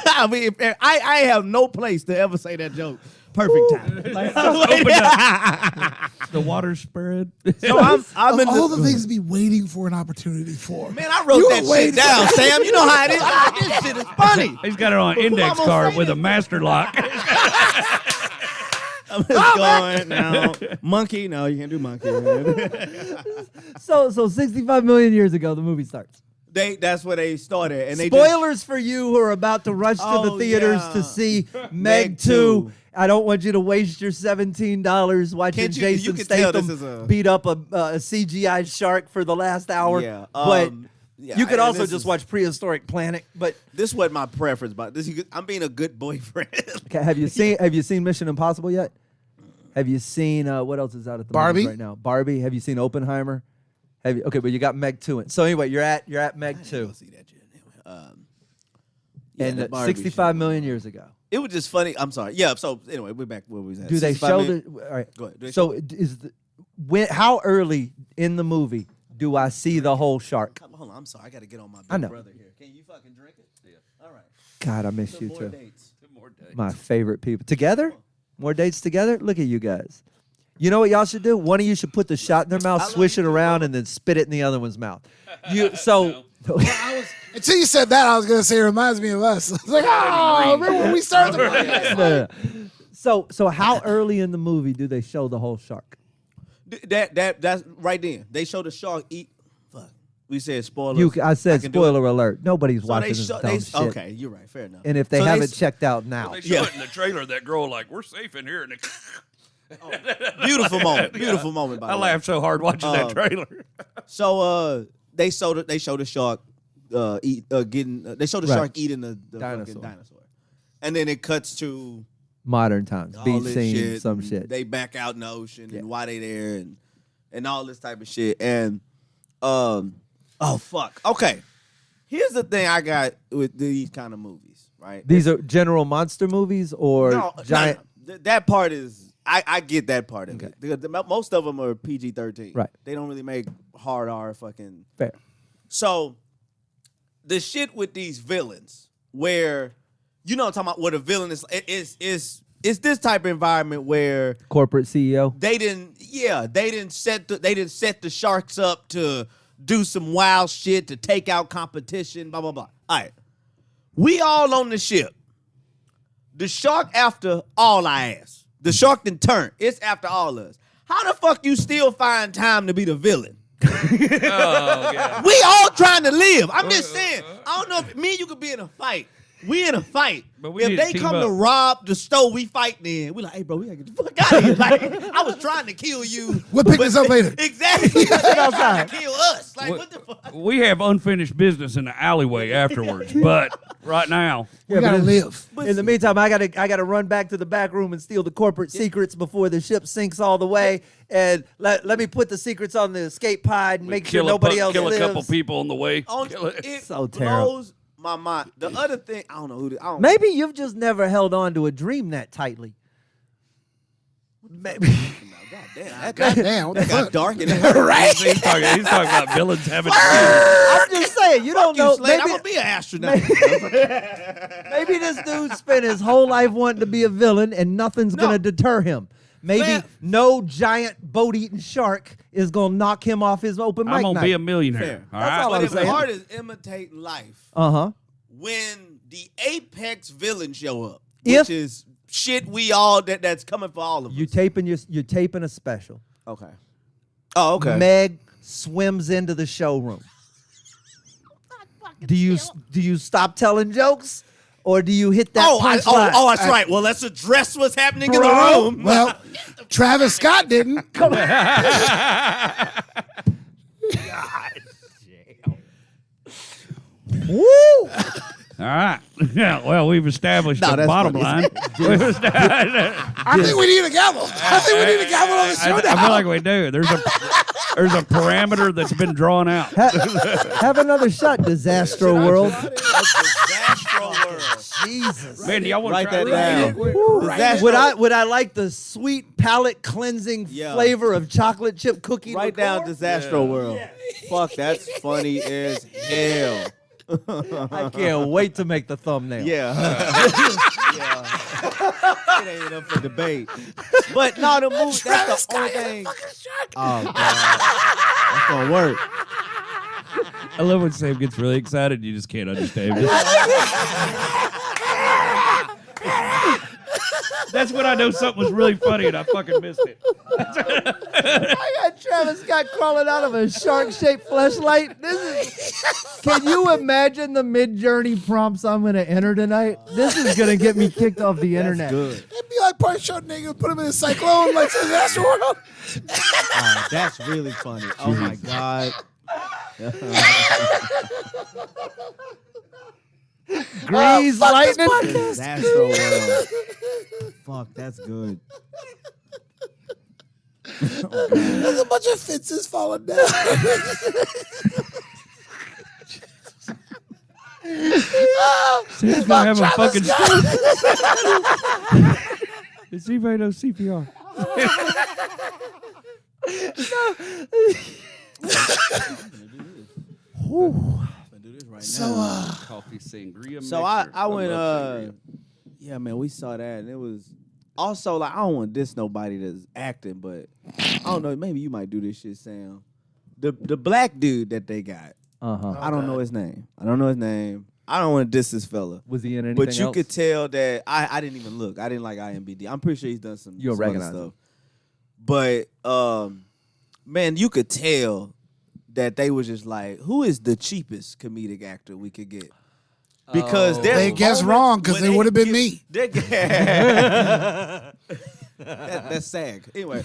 [SPEAKER 5] I mean, I have no place to ever say that joke. perfect time. Like,
[SPEAKER 4] Open up. The water spread.
[SPEAKER 5] so I'm in
[SPEAKER 1] all the things to be waiting for an opportunity for.
[SPEAKER 5] Man, I wrote that shit down, Sam. You know how it is. Ah, this shit is funny.
[SPEAKER 4] He's got it on an index
[SPEAKER 5] I'm
[SPEAKER 4] card
[SPEAKER 5] saying?
[SPEAKER 4] with a master lock.
[SPEAKER 5] I'm just going now. Monkey? No, you can't do monkey.
[SPEAKER 2] So 65 million years ago, the movie starts.
[SPEAKER 5] That's where they started. And they
[SPEAKER 2] Spoilers for you who are about to rush to the
[SPEAKER 5] Oh,
[SPEAKER 2] theaters
[SPEAKER 5] yeah.
[SPEAKER 2] to see Meg
[SPEAKER 5] Meg
[SPEAKER 2] 2.
[SPEAKER 5] 2.
[SPEAKER 2] I don't want you to waste your $17 watching
[SPEAKER 5] Can't you- you
[SPEAKER 2] Jason
[SPEAKER 5] can tell this
[SPEAKER 2] Statham
[SPEAKER 5] is a-
[SPEAKER 2] beat up a CGI shark for the last hour.
[SPEAKER 5] Yeah,
[SPEAKER 2] but
[SPEAKER 5] yeah,
[SPEAKER 2] you could
[SPEAKER 5] and
[SPEAKER 2] also
[SPEAKER 5] this
[SPEAKER 2] just
[SPEAKER 5] is-
[SPEAKER 2] watch Prehistoric Planet. But
[SPEAKER 5] This wasn't my preference, but I'm being a good boyfriend.
[SPEAKER 2] okay, have you seen Mission Impossible yet? Have you seen what else is out at the
[SPEAKER 1] Barbie?
[SPEAKER 2] movies right now? Barbie. Have you seen Oppenheimer? Have you? Okay, but you got Meg 2 in. So anyway, you're at Meg 2,
[SPEAKER 5] See that shit. Yeah,
[SPEAKER 2] and
[SPEAKER 5] the Barbie
[SPEAKER 2] 65
[SPEAKER 5] shit.
[SPEAKER 2] million years ago.
[SPEAKER 5] It was just funny. I'm sorry. Yeah. So anyway, we're back where we was at.
[SPEAKER 2] Do they
[SPEAKER 5] 65
[SPEAKER 2] show
[SPEAKER 5] million?
[SPEAKER 2] the? All right.
[SPEAKER 5] Go ahead. Do they
[SPEAKER 2] So how early in the movie do I see the whole shark?
[SPEAKER 5] Hold on. I'm sorry. I got to get on my
[SPEAKER 2] I
[SPEAKER 5] big
[SPEAKER 2] know.
[SPEAKER 5] brother here. Can you fucking drink it? Yeah. All right.
[SPEAKER 2] God, I miss
[SPEAKER 5] Some
[SPEAKER 2] you
[SPEAKER 5] more
[SPEAKER 2] too.
[SPEAKER 5] dates.
[SPEAKER 2] My favorite people. Together? More dates together? Look at you guys. You know what y'all should do? One of you should put the shot in their mouth, swish it around, and then spit it in the other one's mouth.
[SPEAKER 1] Until you said that, I was gonna say it reminds me of us. I was like, oh, remember when we started the podcast?
[SPEAKER 2] No. So how early in the movie do they show the whole shark?
[SPEAKER 5] That's right then. They show the shark eat. Fuck. We said spoilers.
[SPEAKER 2] I said
[SPEAKER 5] can do it.
[SPEAKER 2] spoiler alert. Nobody's
[SPEAKER 5] So
[SPEAKER 2] watching
[SPEAKER 5] they
[SPEAKER 2] this
[SPEAKER 5] show.
[SPEAKER 2] dumb shit.
[SPEAKER 5] Okay, you're right. Fair enough.
[SPEAKER 2] And if they
[SPEAKER 5] So
[SPEAKER 2] haven't checked out now,
[SPEAKER 4] They show
[SPEAKER 5] Yeah.
[SPEAKER 4] it in the trailer. That girl like, we're safe in here. And
[SPEAKER 5] beautiful moment. Beautiful moment. By
[SPEAKER 4] I
[SPEAKER 5] the way.
[SPEAKER 4] laughed so hard watching that trailer.
[SPEAKER 5] So they show the shark getting. They show the
[SPEAKER 2] Right.
[SPEAKER 5] shark eating the
[SPEAKER 2] Dinosaur.
[SPEAKER 5] fucking dinosaur, and then it cuts to
[SPEAKER 2] modern times,
[SPEAKER 5] all
[SPEAKER 2] beach
[SPEAKER 5] this
[SPEAKER 2] scene,
[SPEAKER 5] shit.
[SPEAKER 2] some
[SPEAKER 5] and
[SPEAKER 2] shit.
[SPEAKER 5] They back out in the ocean
[SPEAKER 2] Yeah.
[SPEAKER 5] and why they there and all this type of shit. And oh fuck. Okay, here's the thing I got with these kind of movies. Right?
[SPEAKER 2] These are general monster movies or giant.
[SPEAKER 5] No. That part is. I get that part of it. Most of them are PG-13.
[SPEAKER 2] Right.
[SPEAKER 5] They don't really make hard R fucking.
[SPEAKER 2] Fair.
[SPEAKER 5] So the shit with these villains, where you know what I'm talking about, where the villain is this type of environment where
[SPEAKER 2] Corporate CEO.
[SPEAKER 5] they didn't set the sharks up to do some wild shit to take out competition, blah blah blah. All right, we all on the ship. The shark after all our ass. The shark done turned. It's after all us. How the fuck you still find time to be the villain?
[SPEAKER 4] Yeah.
[SPEAKER 5] We all trying to live. I'm just saying. I don't know if me and you could be in a fight. We in a fight.
[SPEAKER 4] But we
[SPEAKER 5] if
[SPEAKER 4] need to
[SPEAKER 5] they
[SPEAKER 4] team
[SPEAKER 5] come
[SPEAKER 4] up.
[SPEAKER 5] to rob the store we fighting in, we like, hey bro, we gotta get the fuck out of here. Like, I was trying to kill you.
[SPEAKER 1] We'll pick this up later.
[SPEAKER 5] Exactly. Outside. Kill us. Like, what the fuck?
[SPEAKER 4] We have unfinished business in the alleyway afterwards, but right now,
[SPEAKER 1] We gotta live.
[SPEAKER 2] In the meantime, I gotta run back to the back room and steal the corporate secrets before the ship sinks all the way. And let me put the secrets on the escape pod and make sure nobody else
[SPEAKER 4] kill
[SPEAKER 2] lives.
[SPEAKER 4] a couple people on the way.
[SPEAKER 5] It
[SPEAKER 2] So terrible.
[SPEAKER 5] blows my mind. The other thing, I don't know who. I don't.
[SPEAKER 2] Maybe you've just never held on to a dream that tightly. Maybe.
[SPEAKER 5] God damn.
[SPEAKER 1] Goddamn, what the
[SPEAKER 5] That got
[SPEAKER 1] fuck?
[SPEAKER 5] dark in there.
[SPEAKER 1] Right?
[SPEAKER 4] He's talking about villains having dreams.
[SPEAKER 2] I'm just saying, you don't know.
[SPEAKER 5] Slade, I'm
[SPEAKER 2] Maybe,
[SPEAKER 5] gonna be an astronaut.
[SPEAKER 2] maybe this dude spent his whole life wanting to be a villain, and nothing's
[SPEAKER 5] No.
[SPEAKER 2] gonna deter him. Maybe
[SPEAKER 5] Man.
[SPEAKER 2] no giant boat-eating shark is gonna knock him off his open mic
[SPEAKER 4] I'm gonna
[SPEAKER 2] night.
[SPEAKER 4] be a millionaire.
[SPEAKER 5] Fair.
[SPEAKER 4] All
[SPEAKER 2] That's
[SPEAKER 4] right.
[SPEAKER 2] all
[SPEAKER 5] But
[SPEAKER 2] I'm
[SPEAKER 5] if
[SPEAKER 2] saying.
[SPEAKER 5] art is imitating life, when the apex villains show up,
[SPEAKER 2] If-
[SPEAKER 5] which is shit we all that's coming for all of
[SPEAKER 2] you're
[SPEAKER 5] us.
[SPEAKER 2] taping a special.
[SPEAKER 5] Okay. Oh, okay.
[SPEAKER 2] Meg swims into the showroom. Do you stop telling jokes, or do you hit that punchline?
[SPEAKER 5] That's right. Well, let's address what's happening in the
[SPEAKER 2] Bro.
[SPEAKER 5] room.
[SPEAKER 1] Well, Travis Scott didn't. Come on.
[SPEAKER 2] Woo!
[SPEAKER 4] All right. Yeah. Well, we've established the
[SPEAKER 5] that's
[SPEAKER 4] bottom
[SPEAKER 5] funny.
[SPEAKER 4] line.
[SPEAKER 1] I think we need a gavel. I think we need a gavel on the show
[SPEAKER 4] I
[SPEAKER 1] now.
[SPEAKER 4] feel like we do. There's a parameter that's been drawn out.
[SPEAKER 2] Have another shot, Disastroworld.
[SPEAKER 5] Disastroworld.
[SPEAKER 2] Jesus.
[SPEAKER 4] Man, do y'all want to
[SPEAKER 5] Write
[SPEAKER 4] try
[SPEAKER 5] that
[SPEAKER 4] this?
[SPEAKER 5] down.
[SPEAKER 2] Would I like the sweet palate cleansing
[SPEAKER 5] Yeah.
[SPEAKER 2] flavor of chocolate chip cookie?
[SPEAKER 5] Write down Disastroworld. Fuck, that's funny as hell.
[SPEAKER 2] I can't wait to make the thumbnail.
[SPEAKER 5] Yeah. Yeah. It ain't up for debate. But no, the movie, that's the only thing. Oh, God. That's going to work.
[SPEAKER 4] I love when Sam gets really excited and you just can't understand it. That's when I know something was really funny and I fucking missed it.
[SPEAKER 2] I got Travis Scott crawling out of a shark-shaped fleshlight. Can you imagine the Mid-Journey prompts I'm going to enter tonight? This is going to get me kicked off the internet.
[SPEAKER 5] Good.
[SPEAKER 1] It'd be like part short nigga, put him in a cyclone like Disastroworld.
[SPEAKER 5] That's really funny. Oh, my God.
[SPEAKER 2] Grease lightning.
[SPEAKER 5] Disastroworld. Fuck, that's good.
[SPEAKER 1] There's a bunch of fences falling down.
[SPEAKER 4] Sam's gonna have a fucking stroke. Does anybody know CPR? Coffee sangria.
[SPEAKER 5] So I went, yeah, man, we saw that, and it was also like, I don't want to diss nobody that's acting, but I don't know, maybe you might do this shit, Sam. The black dude that they got, I don't know his name. I don't want to diss this fella.
[SPEAKER 2] Was he in anything
[SPEAKER 5] But you
[SPEAKER 2] else?
[SPEAKER 5] could tell that I didn't even look. I didn't like IMDb. I'm pretty sure he's done some
[SPEAKER 2] You'll
[SPEAKER 5] some other
[SPEAKER 2] recognize
[SPEAKER 5] stuff. But man, you could tell that they was just like, who is the cheapest comedic actor we could get? Because
[SPEAKER 1] They guessed wrong because they would have been me.
[SPEAKER 5] That's SAG. Anyway.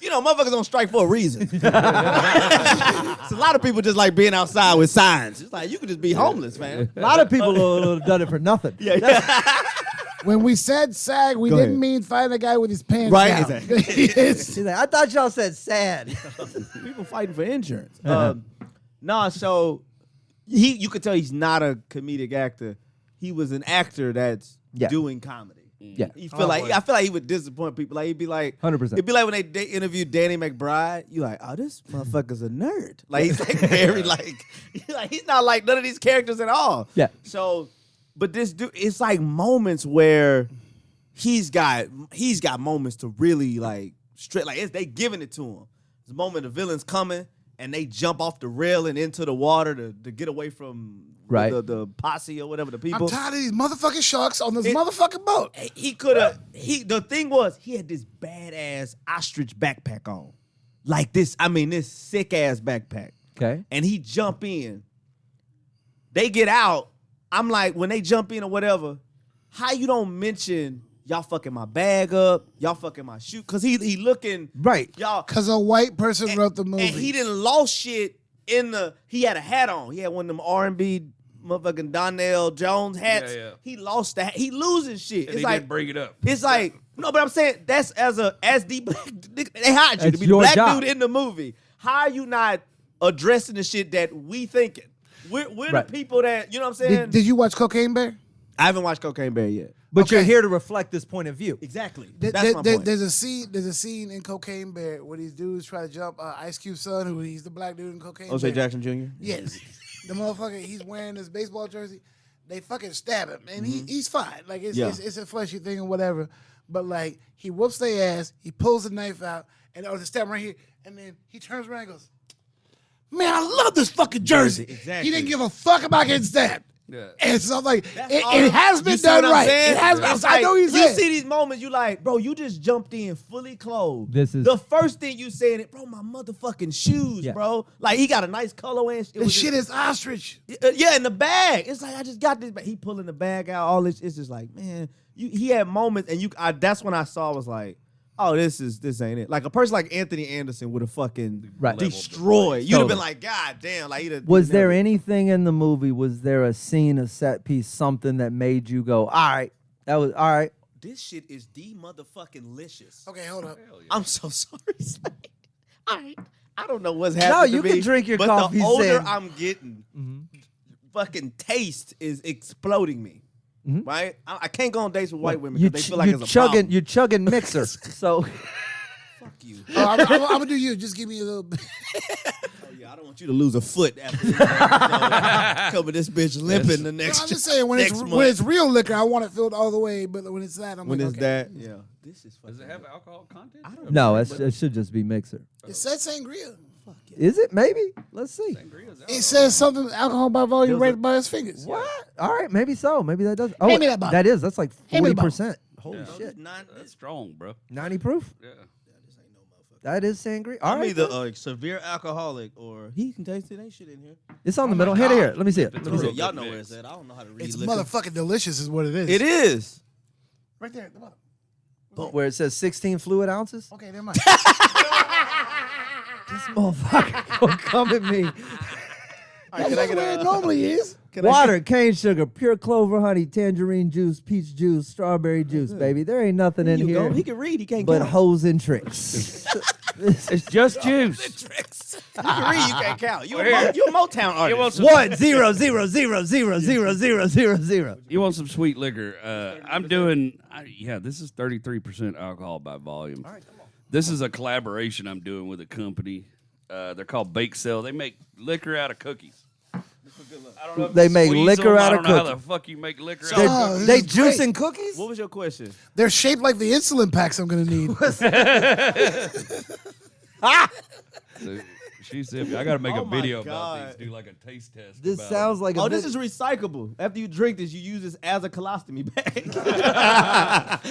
[SPEAKER 5] You know, motherfuckers don't strike for a reason. It's a lot of people just like being outside with signs. It's like, you could just be homeless, man.
[SPEAKER 2] A lot of people would have done it for nothing.
[SPEAKER 1] When we said SAG, we didn't mean find a guy with his pants
[SPEAKER 5] Right,
[SPEAKER 1] down.
[SPEAKER 5] exactly.
[SPEAKER 2] He's like, I thought y'all said sad.
[SPEAKER 5] People fighting for insurance. So you could tell he's not a comedic actor. He was an actor that's doing comedy.
[SPEAKER 2] Yeah.
[SPEAKER 5] I feel like he would disappoint people. Like he'd be like
[SPEAKER 2] 100%.
[SPEAKER 5] It'd be like when they interviewed Danny McBride. You like, oh, this motherfucker's a nerd. Like he's like very like he's not like none of these characters at all.
[SPEAKER 2] Yeah.
[SPEAKER 5] So, but this dude, it's like moments where he's got moments to really like straight like they giving it to him. There's a moment the villain's coming and they jump off the rail and into the water to get away from the posse or whatever, the people.
[SPEAKER 1] I'm tired of these motherfucking sharks on this motherfucking boat.
[SPEAKER 5] The thing was, he had this badass ostrich backpack on. Like this sick ass backpack.
[SPEAKER 2] Okay.
[SPEAKER 5] And he jump in. They get out. I'm like, when they jump in or whatever, how you don't mention y'all fucking my bag up, y'all fucking my shoe, because he looking y'all.
[SPEAKER 1] Because a white person wrote the movie.
[SPEAKER 5] And he didn't lost shit he had a hat on. He had one of them R&B motherfucking Donnell Jones hats.
[SPEAKER 4] Yeah.
[SPEAKER 5] He lost that. He losing shit.
[SPEAKER 4] And
[SPEAKER 5] It's
[SPEAKER 4] he
[SPEAKER 5] like
[SPEAKER 4] didn't bring it up.
[SPEAKER 5] It's like, no, but I'm saying that's as the black, they hired you to
[SPEAKER 2] That's
[SPEAKER 5] be the
[SPEAKER 2] your
[SPEAKER 5] black
[SPEAKER 2] job.
[SPEAKER 5] dude in the movie. How are you not addressing the shit that we thinking? We're the people that, you know what I'm saying?
[SPEAKER 1] Did you watch Cocaine Bear?
[SPEAKER 5] I haven't watched Cocaine Bear yet.
[SPEAKER 2] But you're here to reflect this point of view.
[SPEAKER 5] Exactly.
[SPEAKER 1] That's
[SPEAKER 5] That's my point.
[SPEAKER 1] There's a scene in Cocaine Bear where these dudes try to jump Ice Cube's son, who he's the black dude in Cocaine Bear.
[SPEAKER 5] Jackson Jr.?
[SPEAKER 1] Yes. The motherfucker, he's wearing this baseball jersey. They fucking stab him, and he's fine. Like, it's a fleshy thing or whatever. But, like, he whoops their ass, he pulls the knife out, and they stab him right here, and then he turns around and goes, man, I love this fucking jersey.
[SPEAKER 5] Exactly.
[SPEAKER 1] He didn't give a fuck about getting stabbed.
[SPEAKER 4] Yeah.
[SPEAKER 1] And so I'm like, it has been
[SPEAKER 5] You see
[SPEAKER 1] done
[SPEAKER 5] what I'm
[SPEAKER 1] right.
[SPEAKER 5] saying?
[SPEAKER 1] It has been.
[SPEAKER 5] It's
[SPEAKER 1] I know he's
[SPEAKER 5] You see these moments, you like, bro, you just jumped in fully clothed.
[SPEAKER 2] This is-
[SPEAKER 5] the first thing you said, it, bro, my motherfucking shoes,
[SPEAKER 2] Yeah.
[SPEAKER 5] bro. Like, he got a nice colorway.
[SPEAKER 1] This shit is ostrich.
[SPEAKER 5] Yeah, in the bag. It's like, I just got this bag. He pulling the bag out, all this. It's just like, man, he had moments, and that's when I saw, was like, oh, this ain't it. Like, a person like Anthony Anderson would have fucking destroyed. You'd have been like, God damn. Like,
[SPEAKER 2] Was there anything in the movie? Was there a scene, a set piece, something that made you go, all right, that was all right?
[SPEAKER 5] This shit is the motherfucking licious.
[SPEAKER 1] Okay, hold up.
[SPEAKER 5] I'm so sorry. All right. I don't know what's happening.
[SPEAKER 2] No, you
[SPEAKER 5] to me,
[SPEAKER 2] can drink your
[SPEAKER 5] but
[SPEAKER 2] coffee,
[SPEAKER 5] the older
[SPEAKER 2] Sam.
[SPEAKER 5] I'm getting, fucking taste is exploding me. Right? I can't go on dates with white women because they feel like it's a problem.
[SPEAKER 2] You're chugging mixer. So
[SPEAKER 5] Fuck you.
[SPEAKER 1] I'm gonna do you. Just give me a little bit.
[SPEAKER 5] Oh yeah, I don't want you to lose a foot after this. Cover this bitch limping the next.
[SPEAKER 1] No, I'm just saying when it's real liquor, I want it filled all the way. But when it's that, I'm
[SPEAKER 5] when
[SPEAKER 1] like,
[SPEAKER 5] it's
[SPEAKER 1] okay.
[SPEAKER 5] that, yeah. This is fucking.
[SPEAKER 4] Does it have alcohol content?
[SPEAKER 5] I don't
[SPEAKER 2] No, it should just be mixer.
[SPEAKER 1] It said sangria.
[SPEAKER 2] Is it? Maybe. Let's see.
[SPEAKER 1] It says something alcohol by volume rated by his fingers.
[SPEAKER 2] What? All right, maybe so. Maybe that does. Oh,
[SPEAKER 1] Hand me that bottle.
[SPEAKER 2] that is. That's like
[SPEAKER 1] Hand me the bottle.
[SPEAKER 2] 40%. Holy shit.
[SPEAKER 4] That's strong, bro.
[SPEAKER 2] 90 proof?
[SPEAKER 4] Yeah.
[SPEAKER 2] That is sangria. All
[SPEAKER 5] I'm
[SPEAKER 2] right.
[SPEAKER 5] either a severe alcoholic or he can taste it. Ain't shit in here.
[SPEAKER 2] It's on the middle. Here. Let me see it. Let me see it.
[SPEAKER 5] Y'all know where it's at. I don't know how to read.
[SPEAKER 1] It's
[SPEAKER 5] liquor.
[SPEAKER 1] motherfucking delicious, is what it is.
[SPEAKER 5] It is.
[SPEAKER 1] Right there at the bottom.
[SPEAKER 2] Where it says 16 fluid ounces?
[SPEAKER 1] Okay, never mind.
[SPEAKER 2] This motherfucker gonna come at me.
[SPEAKER 1] That's the way it normally is.
[SPEAKER 2] Water, cane sugar, pure clover honey, tangerine juice, peach juice, strawberry juice, baby. There ain't nothing in here
[SPEAKER 5] He can read. He can't
[SPEAKER 2] but
[SPEAKER 5] count.
[SPEAKER 2] hoes and tricks.
[SPEAKER 4] It's just juice.
[SPEAKER 5] You can read. You can't count. You a Motown
[SPEAKER 4] You want
[SPEAKER 5] artist.
[SPEAKER 4] some,
[SPEAKER 2] 1 0 0 0 0 0 0 0 0.
[SPEAKER 4] you want some sweet liquor? I'm doing. This is 33% alcohol by volume. All right, come on. This is a collaboration I'm doing with a company. They're called Bake Sale. They make liquor out of cookies. I don't know if
[SPEAKER 2] They
[SPEAKER 4] you
[SPEAKER 2] make
[SPEAKER 4] squeeze
[SPEAKER 2] liquor
[SPEAKER 4] them.
[SPEAKER 2] out of
[SPEAKER 4] I don't know how the
[SPEAKER 2] cookies.
[SPEAKER 4] fuck you make liquor
[SPEAKER 2] They,
[SPEAKER 4] out of
[SPEAKER 1] Oh, this
[SPEAKER 2] they
[SPEAKER 1] is great.
[SPEAKER 2] juicing cookies?
[SPEAKER 5] What was your question?
[SPEAKER 1] They're shaped like the insulin packs I'm going to need.
[SPEAKER 4] cookies. She said, I got to make
[SPEAKER 5] Oh
[SPEAKER 4] a
[SPEAKER 5] my
[SPEAKER 4] video
[SPEAKER 5] God.
[SPEAKER 4] about these, do like a taste test.
[SPEAKER 2] This
[SPEAKER 4] about
[SPEAKER 2] sounds like a
[SPEAKER 5] Oh, this
[SPEAKER 2] bit-
[SPEAKER 5] is recyclable. After you drink this, you use this as a colostomy bag.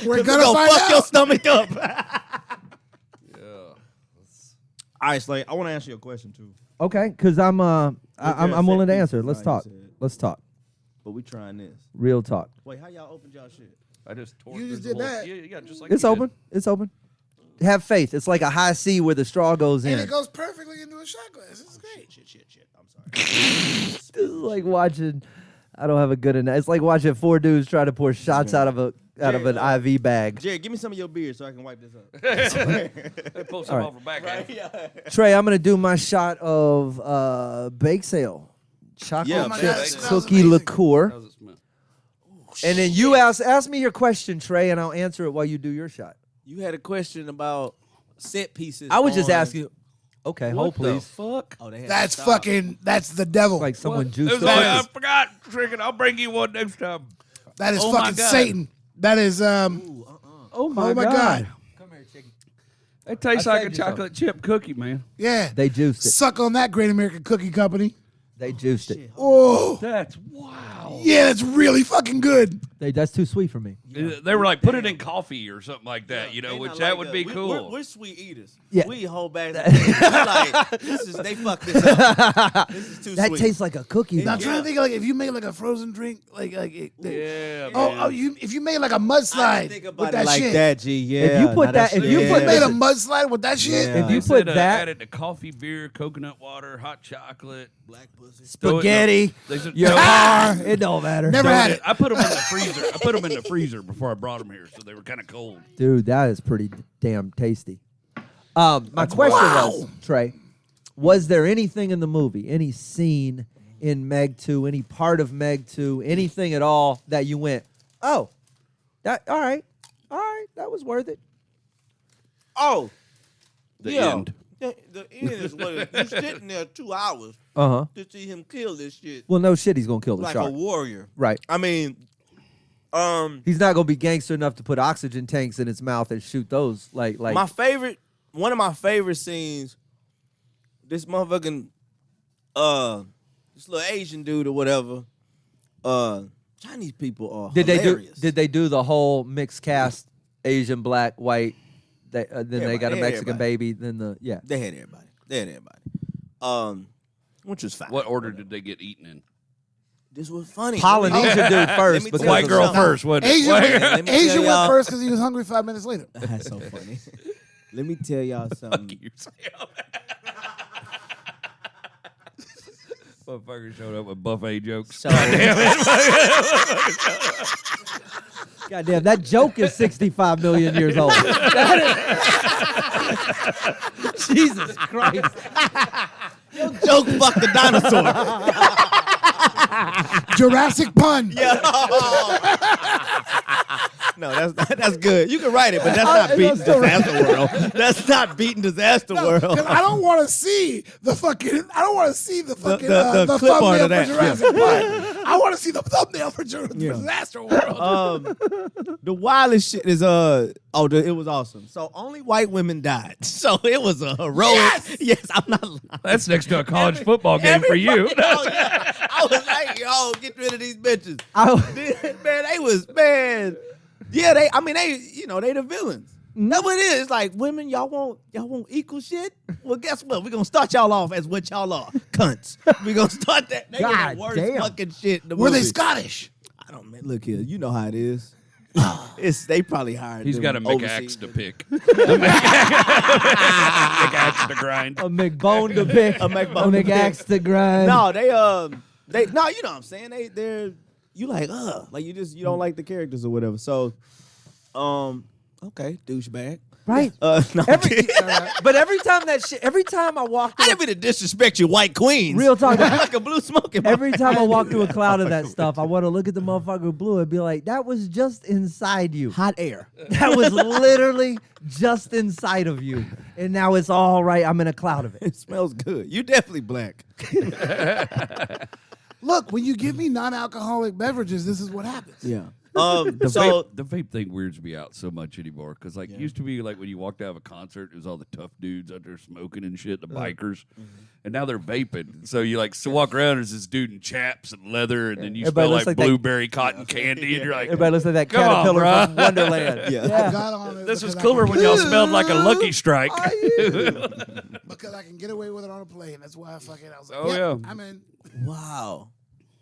[SPEAKER 1] We're
[SPEAKER 5] It's
[SPEAKER 1] going to find
[SPEAKER 5] fuck your
[SPEAKER 1] out.
[SPEAKER 5] stomach up.
[SPEAKER 4] Yeah.
[SPEAKER 5] All right, Slay. I want to answer your question too.
[SPEAKER 2] Okay, because I'm willing to
[SPEAKER 5] set
[SPEAKER 2] answer.
[SPEAKER 5] pieces,
[SPEAKER 2] Let's
[SPEAKER 5] like
[SPEAKER 2] talk.
[SPEAKER 5] you said.
[SPEAKER 2] Let's talk.
[SPEAKER 5] But we trying this.
[SPEAKER 2] Real talk.
[SPEAKER 5] Wait, how y'all opened y'all shit?
[SPEAKER 4] I just tore
[SPEAKER 1] You just
[SPEAKER 4] through the
[SPEAKER 1] did
[SPEAKER 4] whole-
[SPEAKER 1] that.
[SPEAKER 4] Yeah, just like
[SPEAKER 2] It's
[SPEAKER 4] you
[SPEAKER 2] open. It's open. Have faith. It's like a high C where the straw goes in.
[SPEAKER 1] And it goes perfectly into a shot glass. This is great.
[SPEAKER 5] Shit. I'm sorry.
[SPEAKER 2] This is like watching. I don't have a good enough. It's like watching four dudes try to pour shots out of an IV bag.
[SPEAKER 5] Jared, give me some of your beer so I can wipe this up.
[SPEAKER 4] did. They pull some
[SPEAKER 2] All right.
[SPEAKER 4] off her back.
[SPEAKER 2] Trey, I'm gonna do my shot of Bake Sale chocolate
[SPEAKER 5] Yeah,
[SPEAKER 1] Oh my
[SPEAKER 2] chip
[SPEAKER 1] God, it smells
[SPEAKER 2] cookie
[SPEAKER 1] amazing.
[SPEAKER 2] liqueur,
[SPEAKER 4] How's it smell?
[SPEAKER 2] and then you ask me your question, Trey, and I'll answer it while you do your shot.
[SPEAKER 5] You had a question about set pieces.
[SPEAKER 2] I was just
[SPEAKER 5] on-
[SPEAKER 2] asking. Okay, hold
[SPEAKER 4] What the
[SPEAKER 2] please.
[SPEAKER 4] fuck?
[SPEAKER 5] Oh, they had
[SPEAKER 1] That's
[SPEAKER 5] to stop.
[SPEAKER 1] that's the devil.
[SPEAKER 2] Like someone
[SPEAKER 4] It
[SPEAKER 2] juiced
[SPEAKER 4] was
[SPEAKER 2] the
[SPEAKER 4] like, I
[SPEAKER 2] cookies.
[SPEAKER 4] forgot, Triggin. I'll bring you one next time.
[SPEAKER 1] That is
[SPEAKER 4] Oh my
[SPEAKER 1] fucking
[SPEAKER 4] God.
[SPEAKER 1] Satan. That is,
[SPEAKER 4] Oh
[SPEAKER 1] my God.
[SPEAKER 2] Come here, chicken.
[SPEAKER 4] It tastes
[SPEAKER 2] I
[SPEAKER 4] like a
[SPEAKER 2] saved you
[SPEAKER 4] chocolate chip cookie, man.
[SPEAKER 1] yeah.
[SPEAKER 2] They juiced it.
[SPEAKER 1] Suck on that, Great American Cookie Company.
[SPEAKER 2] They juiced it.
[SPEAKER 1] Oh,
[SPEAKER 4] That's wow.
[SPEAKER 1] yeah, that's really fucking good.
[SPEAKER 2] That's too sweet for me.
[SPEAKER 4] They were like, put it in coffee or something like that, you know,
[SPEAKER 5] They
[SPEAKER 4] which
[SPEAKER 5] not
[SPEAKER 4] that
[SPEAKER 5] like
[SPEAKER 4] would
[SPEAKER 5] us.
[SPEAKER 4] be
[SPEAKER 5] We-
[SPEAKER 4] cool.
[SPEAKER 5] We're sweet eaters.
[SPEAKER 2] Yeah.
[SPEAKER 5] We eat whole bags. Of candy. We like, they fucked this up. This is too
[SPEAKER 2] That
[SPEAKER 5] sweet.
[SPEAKER 2] tastes like a cookie.
[SPEAKER 1] Now I'm
[SPEAKER 2] though.
[SPEAKER 1] trying to think of, like, if you made like a frozen drink,
[SPEAKER 4] Yeah,
[SPEAKER 1] oh, if you made like a
[SPEAKER 5] I
[SPEAKER 1] mudslide
[SPEAKER 5] didn't think
[SPEAKER 1] with
[SPEAKER 5] about
[SPEAKER 1] that
[SPEAKER 5] it like
[SPEAKER 1] shit.
[SPEAKER 5] that, G. Yeah.
[SPEAKER 2] If you put
[SPEAKER 5] now
[SPEAKER 2] that- if you
[SPEAKER 1] If
[SPEAKER 2] put
[SPEAKER 1] you made a
[SPEAKER 2] Listen.
[SPEAKER 1] mudslide with that shit,
[SPEAKER 5] Yeah.
[SPEAKER 2] If you
[SPEAKER 4] They
[SPEAKER 2] put
[SPEAKER 4] said,
[SPEAKER 2] that
[SPEAKER 4] add it to coffee, beer, coconut water, hot chocolate,
[SPEAKER 5] black pussy.
[SPEAKER 4] throw it in
[SPEAKER 2] spaghetti,
[SPEAKER 4] They said,
[SPEAKER 2] your
[SPEAKER 4] no,
[SPEAKER 2] car, it don't matter.
[SPEAKER 1] Never had it.
[SPEAKER 4] I put them in the freezer. I put them in the freezer before I brought them here, so they were kind of cold.
[SPEAKER 2] Dude, that is pretty damn tasty. My question was, Trey, was there anything in the movie, any scene in Meg 2, any part of Meg 2, anything at all that you went, oh, that all right, that was worth it?
[SPEAKER 5] Oh,
[SPEAKER 4] The
[SPEAKER 5] yeah.
[SPEAKER 4] end.
[SPEAKER 5] The end is what it is. You're sitting there 2 hours
[SPEAKER 2] Uh-huh.
[SPEAKER 5] to see him kill this shit
[SPEAKER 2] Well, no shit, he's gonna kill the
[SPEAKER 5] like
[SPEAKER 2] shark.
[SPEAKER 5] a warrior.
[SPEAKER 2] Right.
[SPEAKER 5] I mean,
[SPEAKER 2] He's not gonna be gangster enough to put oxygen tanks in his mouth and shoot those like
[SPEAKER 5] one of my favorite scenes, this motherfucking, this little Asian dude or whatever, Chinese people are hilarious.
[SPEAKER 2] Did they do the whole mixed cast, Asian, black, white? Then they got a
[SPEAKER 5] Everybody.
[SPEAKER 2] Mexican baby. Then
[SPEAKER 5] They had everybody. Which was fine.
[SPEAKER 4] What order did they get eaten in?
[SPEAKER 5] This was funny.
[SPEAKER 2] Polynesian dude first
[SPEAKER 5] me
[SPEAKER 2] because
[SPEAKER 5] tell
[SPEAKER 4] White
[SPEAKER 5] you
[SPEAKER 4] girl
[SPEAKER 5] something.
[SPEAKER 4] first, wasn't it?
[SPEAKER 1] Asian,
[SPEAKER 5] Let me
[SPEAKER 1] Asian
[SPEAKER 5] tell
[SPEAKER 1] went
[SPEAKER 5] y'all-
[SPEAKER 1] first because he was hungry 5 minutes later.
[SPEAKER 5] That's so funny. Let me tell y'all something.
[SPEAKER 4] Motherfucker showed up with buffet jokes.
[SPEAKER 5] So,
[SPEAKER 2] goddamn, that joke is 65 million years old. Jesus Christ!
[SPEAKER 5] joke fuck the dinosaur.
[SPEAKER 1] Jurassic pun.
[SPEAKER 5] No, that's good. You can write it, but that's not beating Disastroworld. That's not beating Disastroworld.
[SPEAKER 1] I don't want to see the fucking. I don't want to see the fucking the
[SPEAKER 5] clip art
[SPEAKER 1] thumbnail
[SPEAKER 5] of that.
[SPEAKER 1] for Jurassic Park. I want to see the thumbnail for Disastroworld.
[SPEAKER 5] The wildest shit is it was awesome. So only white women died. So it was a heroic. Yes, I'm not lying.
[SPEAKER 4] That's next to a college football game for you.
[SPEAKER 5] I was like, yo, get rid of these bitches. Yeah, they the villains. That's what it is. It's like, women, y'all want equal shit? Well, guess what? We're gonna start y'all off as what y'all are. Cunts. We're gonna start that. They were the worst fucking shit in the
[SPEAKER 1] Were
[SPEAKER 5] movie.
[SPEAKER 1] they Scottish?
[SPEAKER 5] I don't look here. You know how it is. They probably hired.
[SPEAKER 4] He's
[SPEAKER 5] them
[SPEAKER 4] got a
[SPEAKER 5] overseas.
[SPEAKER 4] McAxe to pick. A McAxe to grind.
[SPEAKER 2] A McBone to pick. A McAxe to grind.
[SPEAKER 5] No, you know what I'm saying. They're you like you don't like the characters or whatever. So, okay, douchebag.
[SPEAKER 2] Right.
[SPEAKER 5] No,
[SPEAKER 2] But every time I walk
[SPEAKER 5] I
[SPEAKER 2] through
[SPEAKER 5] didn't mean to disrespect your white queens.
[SPEAKER 2] real talk,
[SPEAKER 5] like a blue smoking.
[SPEAKER 2] every time I walk through a cloud of that stuff, I want to look at the motherfucker blue and be like, that was just inside you.
[SPEAKER 5] Hot air.
[SPEAKER 2] That was literally just inside of you. And now it's all right. I'm in a cloud of it.
[SPEAKER 5] It smells good. You definitely black.
[SPEAKER 1] Look, when you give me non-alcoholic beverages, this is what happens.
[SPEAKER 5] Yeah.
[SPEAKER 4] The vape thing weirds me out so much anymore because it used to be like when you walked out of a concert, it was all the tough dudes out there smoking and shit, the bikers, and now they're vaping. So you walk around, there's this dude in chaps and leather, and then you
[SPEAKER 2] Everybody
[SPEAKER 4] smell
[SPEAKER 2] looks
[SPEAKER 4] like
[SPEAKER 2] like
[SPEAKER 4] blueberry cotton candy, and you're like,
[SPEAKER 2] Everybody looks like that
[SPEAKER 4] Come on,
[SPEAKER 2] caterpillar
[SPEAKER 4] bruh.
[SPEAKER 2] from Wonderland.
[SPEAKER 5] Yeah.
[SPEAKER 1] I got on it
[SPEAKER 4] this was
[SPEAKER 1] because
[SPEAKER 4] cooler when y'all smelled like a Lucky Strike.
[SPEAKER 1] because I can get away with it on a plane. That's why I was like,
[SPEAKER 4] Oh, yeah.
[SPEAKER 1] I'm in.
[SPEAKER 5] Wow.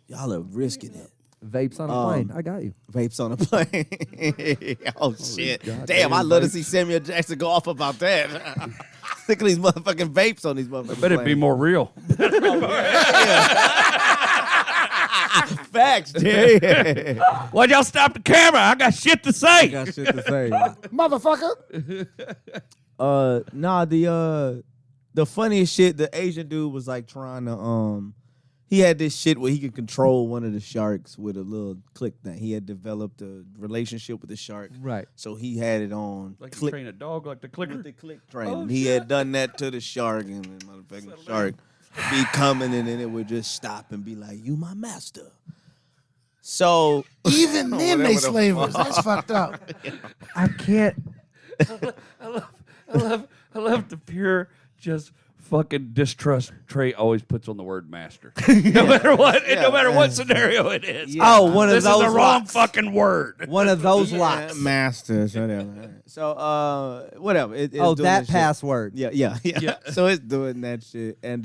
[SPEAKER 5] Y'all are risking it.
[SPEAKER 2] Vapes on a plane. I got you.
[SPEAKER 5] Vapes on a plane. Oh, shit.
[SPEAKER 4] goddamn
[SPEAKER 5] Damn, I'd love to
[SPEAKER 4] vapes.
[SPEAKER 5] see Samuel Jackson go off about that. Sick of these motherfucking vapes on these motherfuckers.
[SPEAKER 4] Bet it'd be more real.
[SPEAKER 5] Facts, Jay.
[SPEAKER 4] Why'd y'all stop the camera? I got shit to say.
[SPEAKER 2] Got shit to say.
[SPEAKER 1] Motherfucker.
[SPEAKER 5] The funniest shit, the Asian dude was like trying to he had this shit where he could control one of the sharks with a little click thing. He had developed a relationship with the shark.
[SPEAKER 2] Right.
[SPEAKER 5] So he had it on
[SPEAKER 4] Like you
[SPEAKER 5] click
[SPEAKER 4] train a dog like the clicker.
[SPEAKER 5] with the click train.
[SPEAKER 4] Oh,
[SPEAKER 5] And he had done that to the shark, and the motherfucking shark be coming, and then it would just stop and be like, "You my master." So
[SPEAKER 1] Even then, they slavers. That's fucked up.
[SPEAKER 2] I can't.
[SPEAKER 4] I love the pure just fucking distrust Trey always puts on the word master. No matter what, no matter what scenario it is.
[SPEAKER 5] Yeah.
[SPEAKER 2] Oh, one of
[SPEAKER 4] This
[SPEAKER 2] those
[SPEAKER 4] is the wrong
[SPEAKER 2] locks.
[SPEAKER 4] fucking word.
[SPEAKER 2] One of those locks.
[SPEAKER 5] masters, whatever. So whatever. It's
[SPEAKER 2] Oh,
[SPEAKER 5] doing
[SPEAKER 2] that
[SPEAKER 5] this shit.
[SPEAKER 2] password.
[SPEAKER 5] Yeah. So it's doing that shit, and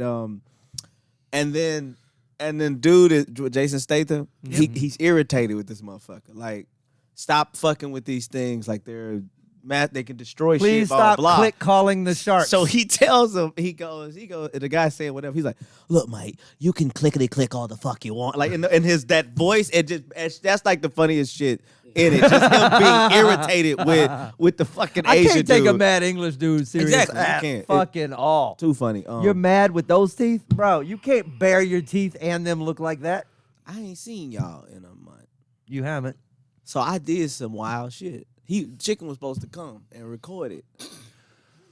[SPEAKER 5] then dude is Jason Statham. He's irritated with this motherfucker. Like, stop fucking with these things. Like they can destroy shit.
[SPEAKER 2] Please
[SPEAKER 5] blah,
[SPEAKER 2] stop
[SPEAKER 5] blah.
[SPEAKER 2] click calling the shark.
[SPEAKER 5] So he tells him, he goes, the guy saying whatever. He's like, look, mate, you can clickety click all the fuck you want. Like in his that voice, that's like the funniest shit in it. Just him being irritated with the fucking
[SPEAKER 2] I
[SPEAKER 5] Asian
[SPEAKER 2] can't take
[SPEAKER 5] dude.
[SPEAKER 2] a mad English dude serious
[SPEAKER 5] Exactly, you
[SPEAKER 2] at
[SPEAKER 5] can't.
[SPEAKER 2] fucking all.
[SPEAKER 5] Too funny.
[SPEAKER 2] You're mad with those teeth? Bro, you can't bare your teeth and them look like that.
[SPEAKER 5] I ain't seen y'all in a month.
[SPEAKER 2] You haven't.
[SPEAKER 5] So I did some wild shit. Chicken was supposed to come and record it.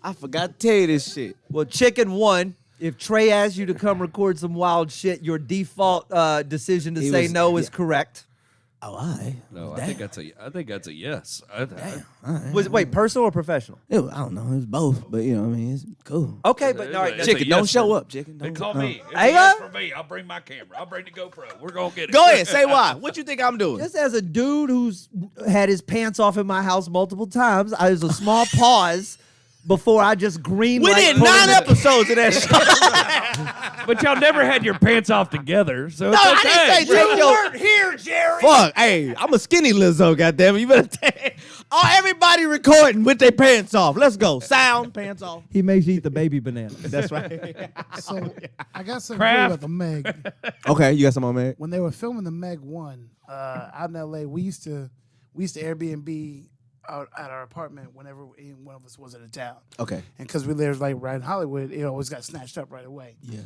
[SPEAKER 5] I forgot to tell you this shit.
[SPEAKER 2] Well, Chicken won. If Trey asks you to come record some wild shit, your default decision to say no is correct.
[SPEAKER 5] Oh, I
[SPEAKER 4] think that's a yes.
[SPEAKER 2] Wait, personal or professional?
[SPEAKER 5] I don't know. It was both, but it's cool.
[SPEAKER 2] Okay, but all right.
[SPEAKER 4] It's
[SPEAKER 5] Chicken,
[SPEAKER 4] a yes
[SPEAKER 5] don't show
[SPEAKER 4] for-
[SPEAKER 5] up. Chicken,
[SPEAKER 4] They
[SPEAKER 5] don't
[SPEAKER 4] call
[SPEAKER 5] no.
[SPEAKER 4] me. It's
[SPEAKER 2] Hey,
[SPEAKER 4] a yes for me. I'll bring my camera. I'll bring the GoPro. We're gonna get it.
[SPEAKER 5] Go ahead, say why. What you think I'm doing?
[SPEAKER 2] Just as a dude who's had his pants off in my house multiple times, I was a small pause before I just green.
[SPEAKER 5] We did 9 episodes of that show.
[SPEAKER 4] But y'all never had your pants off together, so it's
[SPEAKER 5] I
[SPEAKER 4] okay.
[SPEAKER 5] didn't say take your.
[SPEAKER 2] here, Jerry.
[SPEAKER 5] Fuck, hey, I'm a skinny Lizzo, goddammit. You better take. Oh, everybody recording with their pants off. Let's go. Sound, pants off.
[SPEAKER 2] He makes you eat the baby banana.
[SPEAKER 5] That's right.
[SPEAKER 1] So I got something
[SPEAKER 4] Kraft.
[SPEAKER 1] about the Meg.
[SPEAKER 5] Okay, you got some on, man.
[SPEAKER 1] When they were filming the Meg 1 out in LA, we used to Airbnb out at our apartment whenever one of us was in a town.
[SPEAKER 5] Okay.
[SPEAKER 1] And because we lived like right in Hollywood, it always got snatched up right away.
[SPEAKER 5] Yeah.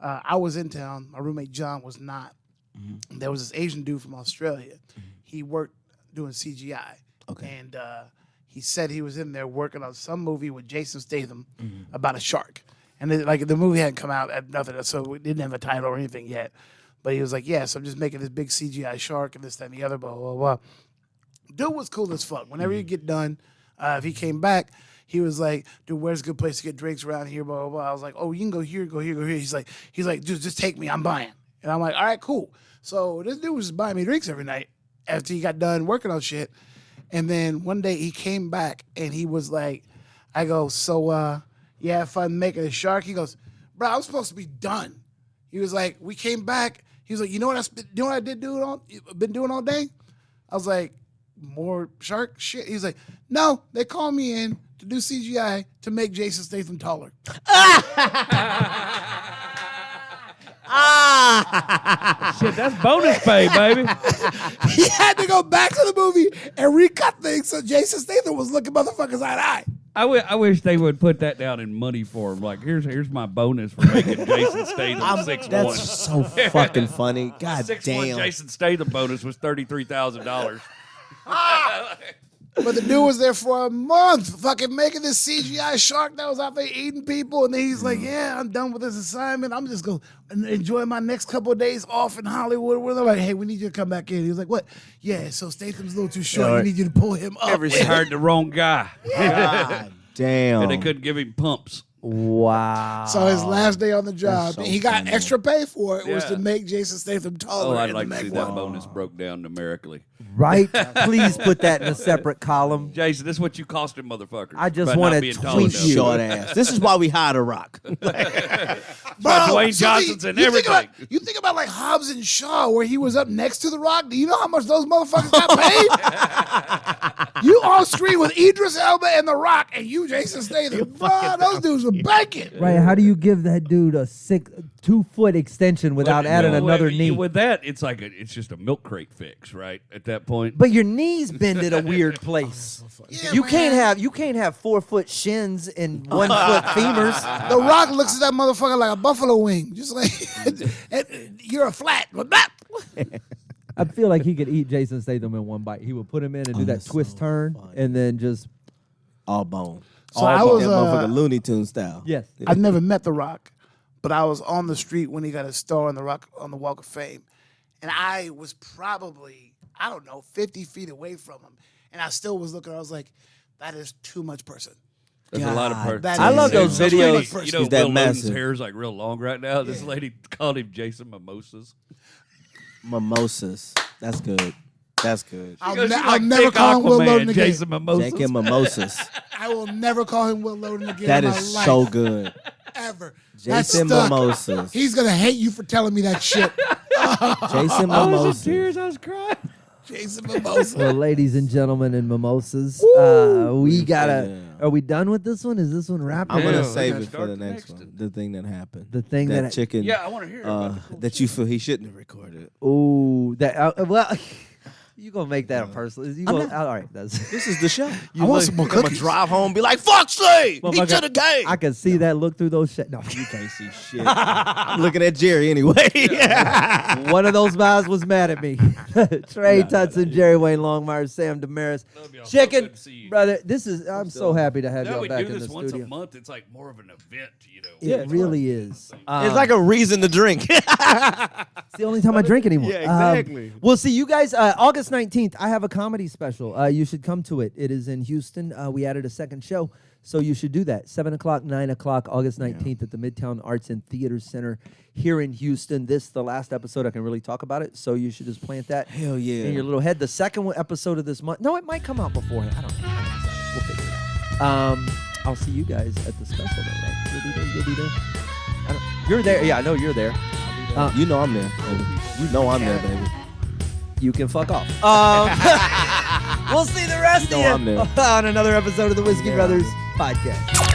[SPEAKER 1] I was in town. My roommate John was not. There was this Asian dude from Australia. He worked doing CGI.
[SPEAKER 5] Okay.
[SPEAKER 1] And he said he was in there working on some movie with Jason Statham about a shark. And the movie hadn't come out at nothing, so we didn't have a title or anything yet. But he was like, yeah, so I'm just making this big CGI shark and this, that, and the other, blah, blah, blah. Dude was cool as fuck. Whenever you get done, if he came back, he was like, dude, where's a good place to get drinks around here, blah, blah, blah. I was like, oh, you can go here, go here, go here. He's like, dude, just take me, I'm buying. And I'm like, all right, cool. So this dude was just buying me drinks every night after he got done working on shit. And then one day he came back and he was like, I go, so you have fun making a shark? He goes, bro, I'm supposed to be done. He was like, we came back. He was like, you know what I been doing all day? I was like, more shark shit? He's like, no, they called me in to do CGI to make Jason Statham taller.
[SPEAKER 4] Shit, that's bonus pay, baby.
[SPEAKER 1] He had to go back to the movie and recut things so Jason Statham was looking motherfuckers eye to eye.
[SPEAKER 4] I wish they would put that down in money form. Like, here's my bonus for making Jason Statham 6'1".
[SPEAKER 5] That's so fucking funny. God
[SPEAKER 4] 6'1"
[SPEAKER 5] damn.
[SPEAKER 4] Jason Statham bonus was $33,000.
[SPEAKER 1] But the dude was there for a month fucking making this CGI shark that was out there eating people. And then he's like, yeah, I'm done with this assignment. I'm just going to enjoy my next couple of days off in Hollywood. Where they're like, hey, we need you to come back in. He was like, what? Yeah, so Statham's a little too short. We need you to pull him up.
[SPEAKER 4] We hired the wrong guy.
[SPEAKER 5] God damn.
[SPEAKER 4] And they couldn't give him pumps.
[SPEAKER 2] Wow.
[SPEAKER 1] So his last day on the job,
[SPEAKER 5] so
[SPEAKER 1] he got
[SPEAKER 5] funny.
[SPEAKER 1] extra pay for it, was
[SPEAKER 4] Yeah.
[SPEAKER 1] to make Jason Statham taller.
[SPEAKER 4] Oh, I'd
[SPEAKER 1] in
[SPEAKER 4] like
[SPEAKER 1] the
[SPEAKER 4] to see
[SPEAKER 1] next
[SPEAKER 4] that
[SPEAKER 1] one.
[SPEAKER 4] bonus broke down numerically.
[SPEAKER 2] Right? Please put that in a separate column.
[SPEAKER 4] Jason, this is what you cost him, motherfuckers.
[SPEAKER 2] I just
[SPEAKER 4] by
[SPEAKER 2] wanna
[SPEAKER 4] not being tall
[SPEAKER 2] tweet
[SPEAKER 4] enough.
[SPEAKER 2] you.
[SPEAKER 5] Short ass. This is why we hired a rock.
[SPEAKER 4] By Dwayne Johnson's and everything.
[SPEAKER 1] You think about like Hobbs and Shaw, where he was up next to The Rock. Do you know how much those motherfuckers got paid? You on screen with Idris Elba and The Rock, and you Jason Statham. Bro, those dudes were banking.
[SPEAKER 2] Right? How do you give that dude a 2-foot extension without adding another knee?
[SPEAKER 4] With that, it's like it's just a milk crate fix, right? At that point.
[SPEAKER 2] But your knees bend at a weird place.
[SPEAKER 1] Yeah,
[SPEAKER 2] You
[SPEAKER 1] man.
[SPEAKER 2] can't have 4-foot shins and 1-foot femurs.
[SPEAKER 1] The Rock looks at that motherfucker like a buffalo wing. Just like, you're a flat.
[SPEAKER 2] I feel like he could eat Jason Statham in one bite. He would put him in and do that
[SPEAKER 5] that's
[SPEAKER 2] twist
[SPEAKER 5] so
[SPEAKER 2] turn
[SPEAKER 5] funny.
[SPEAKER 2] and then just
[SPEAKER 5] All bone.
[SPEAKER 1] So I was,
[SPEAKER 5] that motherfucker Looney Tune style.
[SPEAKER 2] yes.
[SPEAKER 1] I've never met The Rock, but I was on the street when he got his star on the Walk of Fame. And I was probably, 50 feet away from him. And I still was looking, I was like, that is too much person.
[SPEAKER 4] There's a lot of
[SPEAKER 5] God,
[SPEAKER 1] that
[SPEAKER 2] I
[SPEAKER 1] is
[SPEAKER 2] love those
[SPEAKER 1] so much
[SPEAKER 2] videos.
[SPEAKER 1] person.
[SPEAKER 4] You know,
[SPEAKER 5] He's that
[SPEAKER 4] Will Loden's
[SPEAKER 5] massive.
[SPEAKER 4] hair is like real long right now. This lady called him Jason Mimosas.
[SPEAKER 5] Mimosas. That's good. That's good.
[SPEAKER 1] I'll,
[SPEAKER 4] Because
[SPEAKER 1] ne-
[SPEAKER 4] you
[SPEAKER 1] I'll
[SPEAKER 4] like
[SPEAKER 1] never
[SPEAKER 4] thick
[SPEAKER 1] call him Will
[SPEAKER 4] Aquaman,
[SPEAKER 1] Loden again.
[SPEAKER 4] Jason Mimosas.
[SPEAKER 5] Jank and mimosas.
[SPEAKER 1] I will never call him Will Loden again
[SPEAKER 5] That
[SPEAKER 1] in
[SPEAKER 5] is
[SPEAKER 1] my life.
[SPEAKER 5] so good.
[SPEAKER 1] Ever. That's
[SPEAKER 5] Jason
[SPEAKER 1] stuck.
[SPEAKER 5] Mimosas.
[SPEAKER 1] He's going to hate you for telling me that shit.
[SPEAKER 5] Jason
[SPEAKER 4] I was in
[SPEAKER 5] Mimosas.
[SPEAKER 4] tears. I was crying.
[SPEAKER 1] Jason Mimosa.
[SPEAKER 2] Well, ladies and gentlemen and mimosas, we gotta.
[SPEAKER 5] Yeah.
[SPEAKER 2] Are we done with this one? Is this one wrapped?
[SPEAKER 5] I'm
[SPEAKER 2] up?
[SPEAKER 5] gonna
[SPEAKER 4] Yeah,
[SPEAKER 5] save
[SPEAKER 4] we're
[SPEAKER 5] it for
[SPEAKER 4] gonna
[SPEAKER 5] the
[SPEAKER 4] start the
[SPEAKER 5] next
[SPEAKER 4] next
[SPEAKER 5] one. The thing that happened.
[SPEAKER 2] The thing that-
[SPEAKER 5] chicken.
[SPEAKER 4] Yeah, I want to hear about the cool
[SPEAKER 5] that you feel he shouldn't have recorded.
[SPEAKER 2] Ooh, that. Well, you gonna make that a personal? You gonna, all right, that's.
[SPEAKER 5] This is the show.
[SPEAKER 1] I want some more
[SPEAKER 5] I'm gonna
[SPEAKER 1] cookies.
[SPEAKER 5] drive home and be like, fuck Steve! He
[SPEAKER 2] Motherfucker,
[SPEAKER 5] should have came.
[SPEAKER 2] I can see that look through those. No,
[SPEAKER 5] You can't see shit. I'm looking at Jerry anyway.
[SPEAKER 2] one of those guys was mad at me. Trey Tutson, Jerry Wayne Longmire, Sam Damaris,
[SPEAKER 4] Love y'all. So
[SPEAKER 2] Chicken,
[SPEAKER 4] good to see you.
[SPEAKER 2] brother. This is. I'm so happy to have
[SPEAKER 4] Now
[SPEAKER 2] y'all
[SPEAKER 4] we
[SPEAKER 2] back
[SPEAKER 4] do
[SPEAKER 2] in
[SPEAKER 4] this
[SPEAKER 2] the
[SPEAKER 4] once
[SPEAKER 2] studio.
[SPEAKER 4] a month. It's like more of an event, you know.
[SPEAKER 2] It really is.
[SPEAKER 5] It's like a reason to drink.
[SPEAKER 2] It's the only time I drink anymore.
[SPEAKER 5] Yeah, exactly.
[SPEAKER 2] We'll see you guys August 19th. I have a comedy special. You should come to it. It is in Houston. We added a second show, so you should do that. 7 o'clock, 9 o'clock, August 19th at the Midtown Arts and Theater Center here in Houston. This is the last episode I can really talk about it, so you should just plant that
[SPEAKER 5] Hell yeah.
[SPEAKER 2] in your little head. The second episode of this month. No, it might come out beforehand. I don't know. We'll figure it out. I'll see you guys at the special, though, right? You'll be there. You'll be there. You're there. Yeah, I know you're there.
[SPEAKER 5] You know I'm there, baby. You know I'm there, baby.
[SPEAKER 2] You can fuck off. We'll see the rest
[SPEAKER 5] You know I'm
[SPEAKER 2] of you
[SPEAKER 5] there.
[SPEAKER 2] on another episode of the Whiskey Brothers podcast.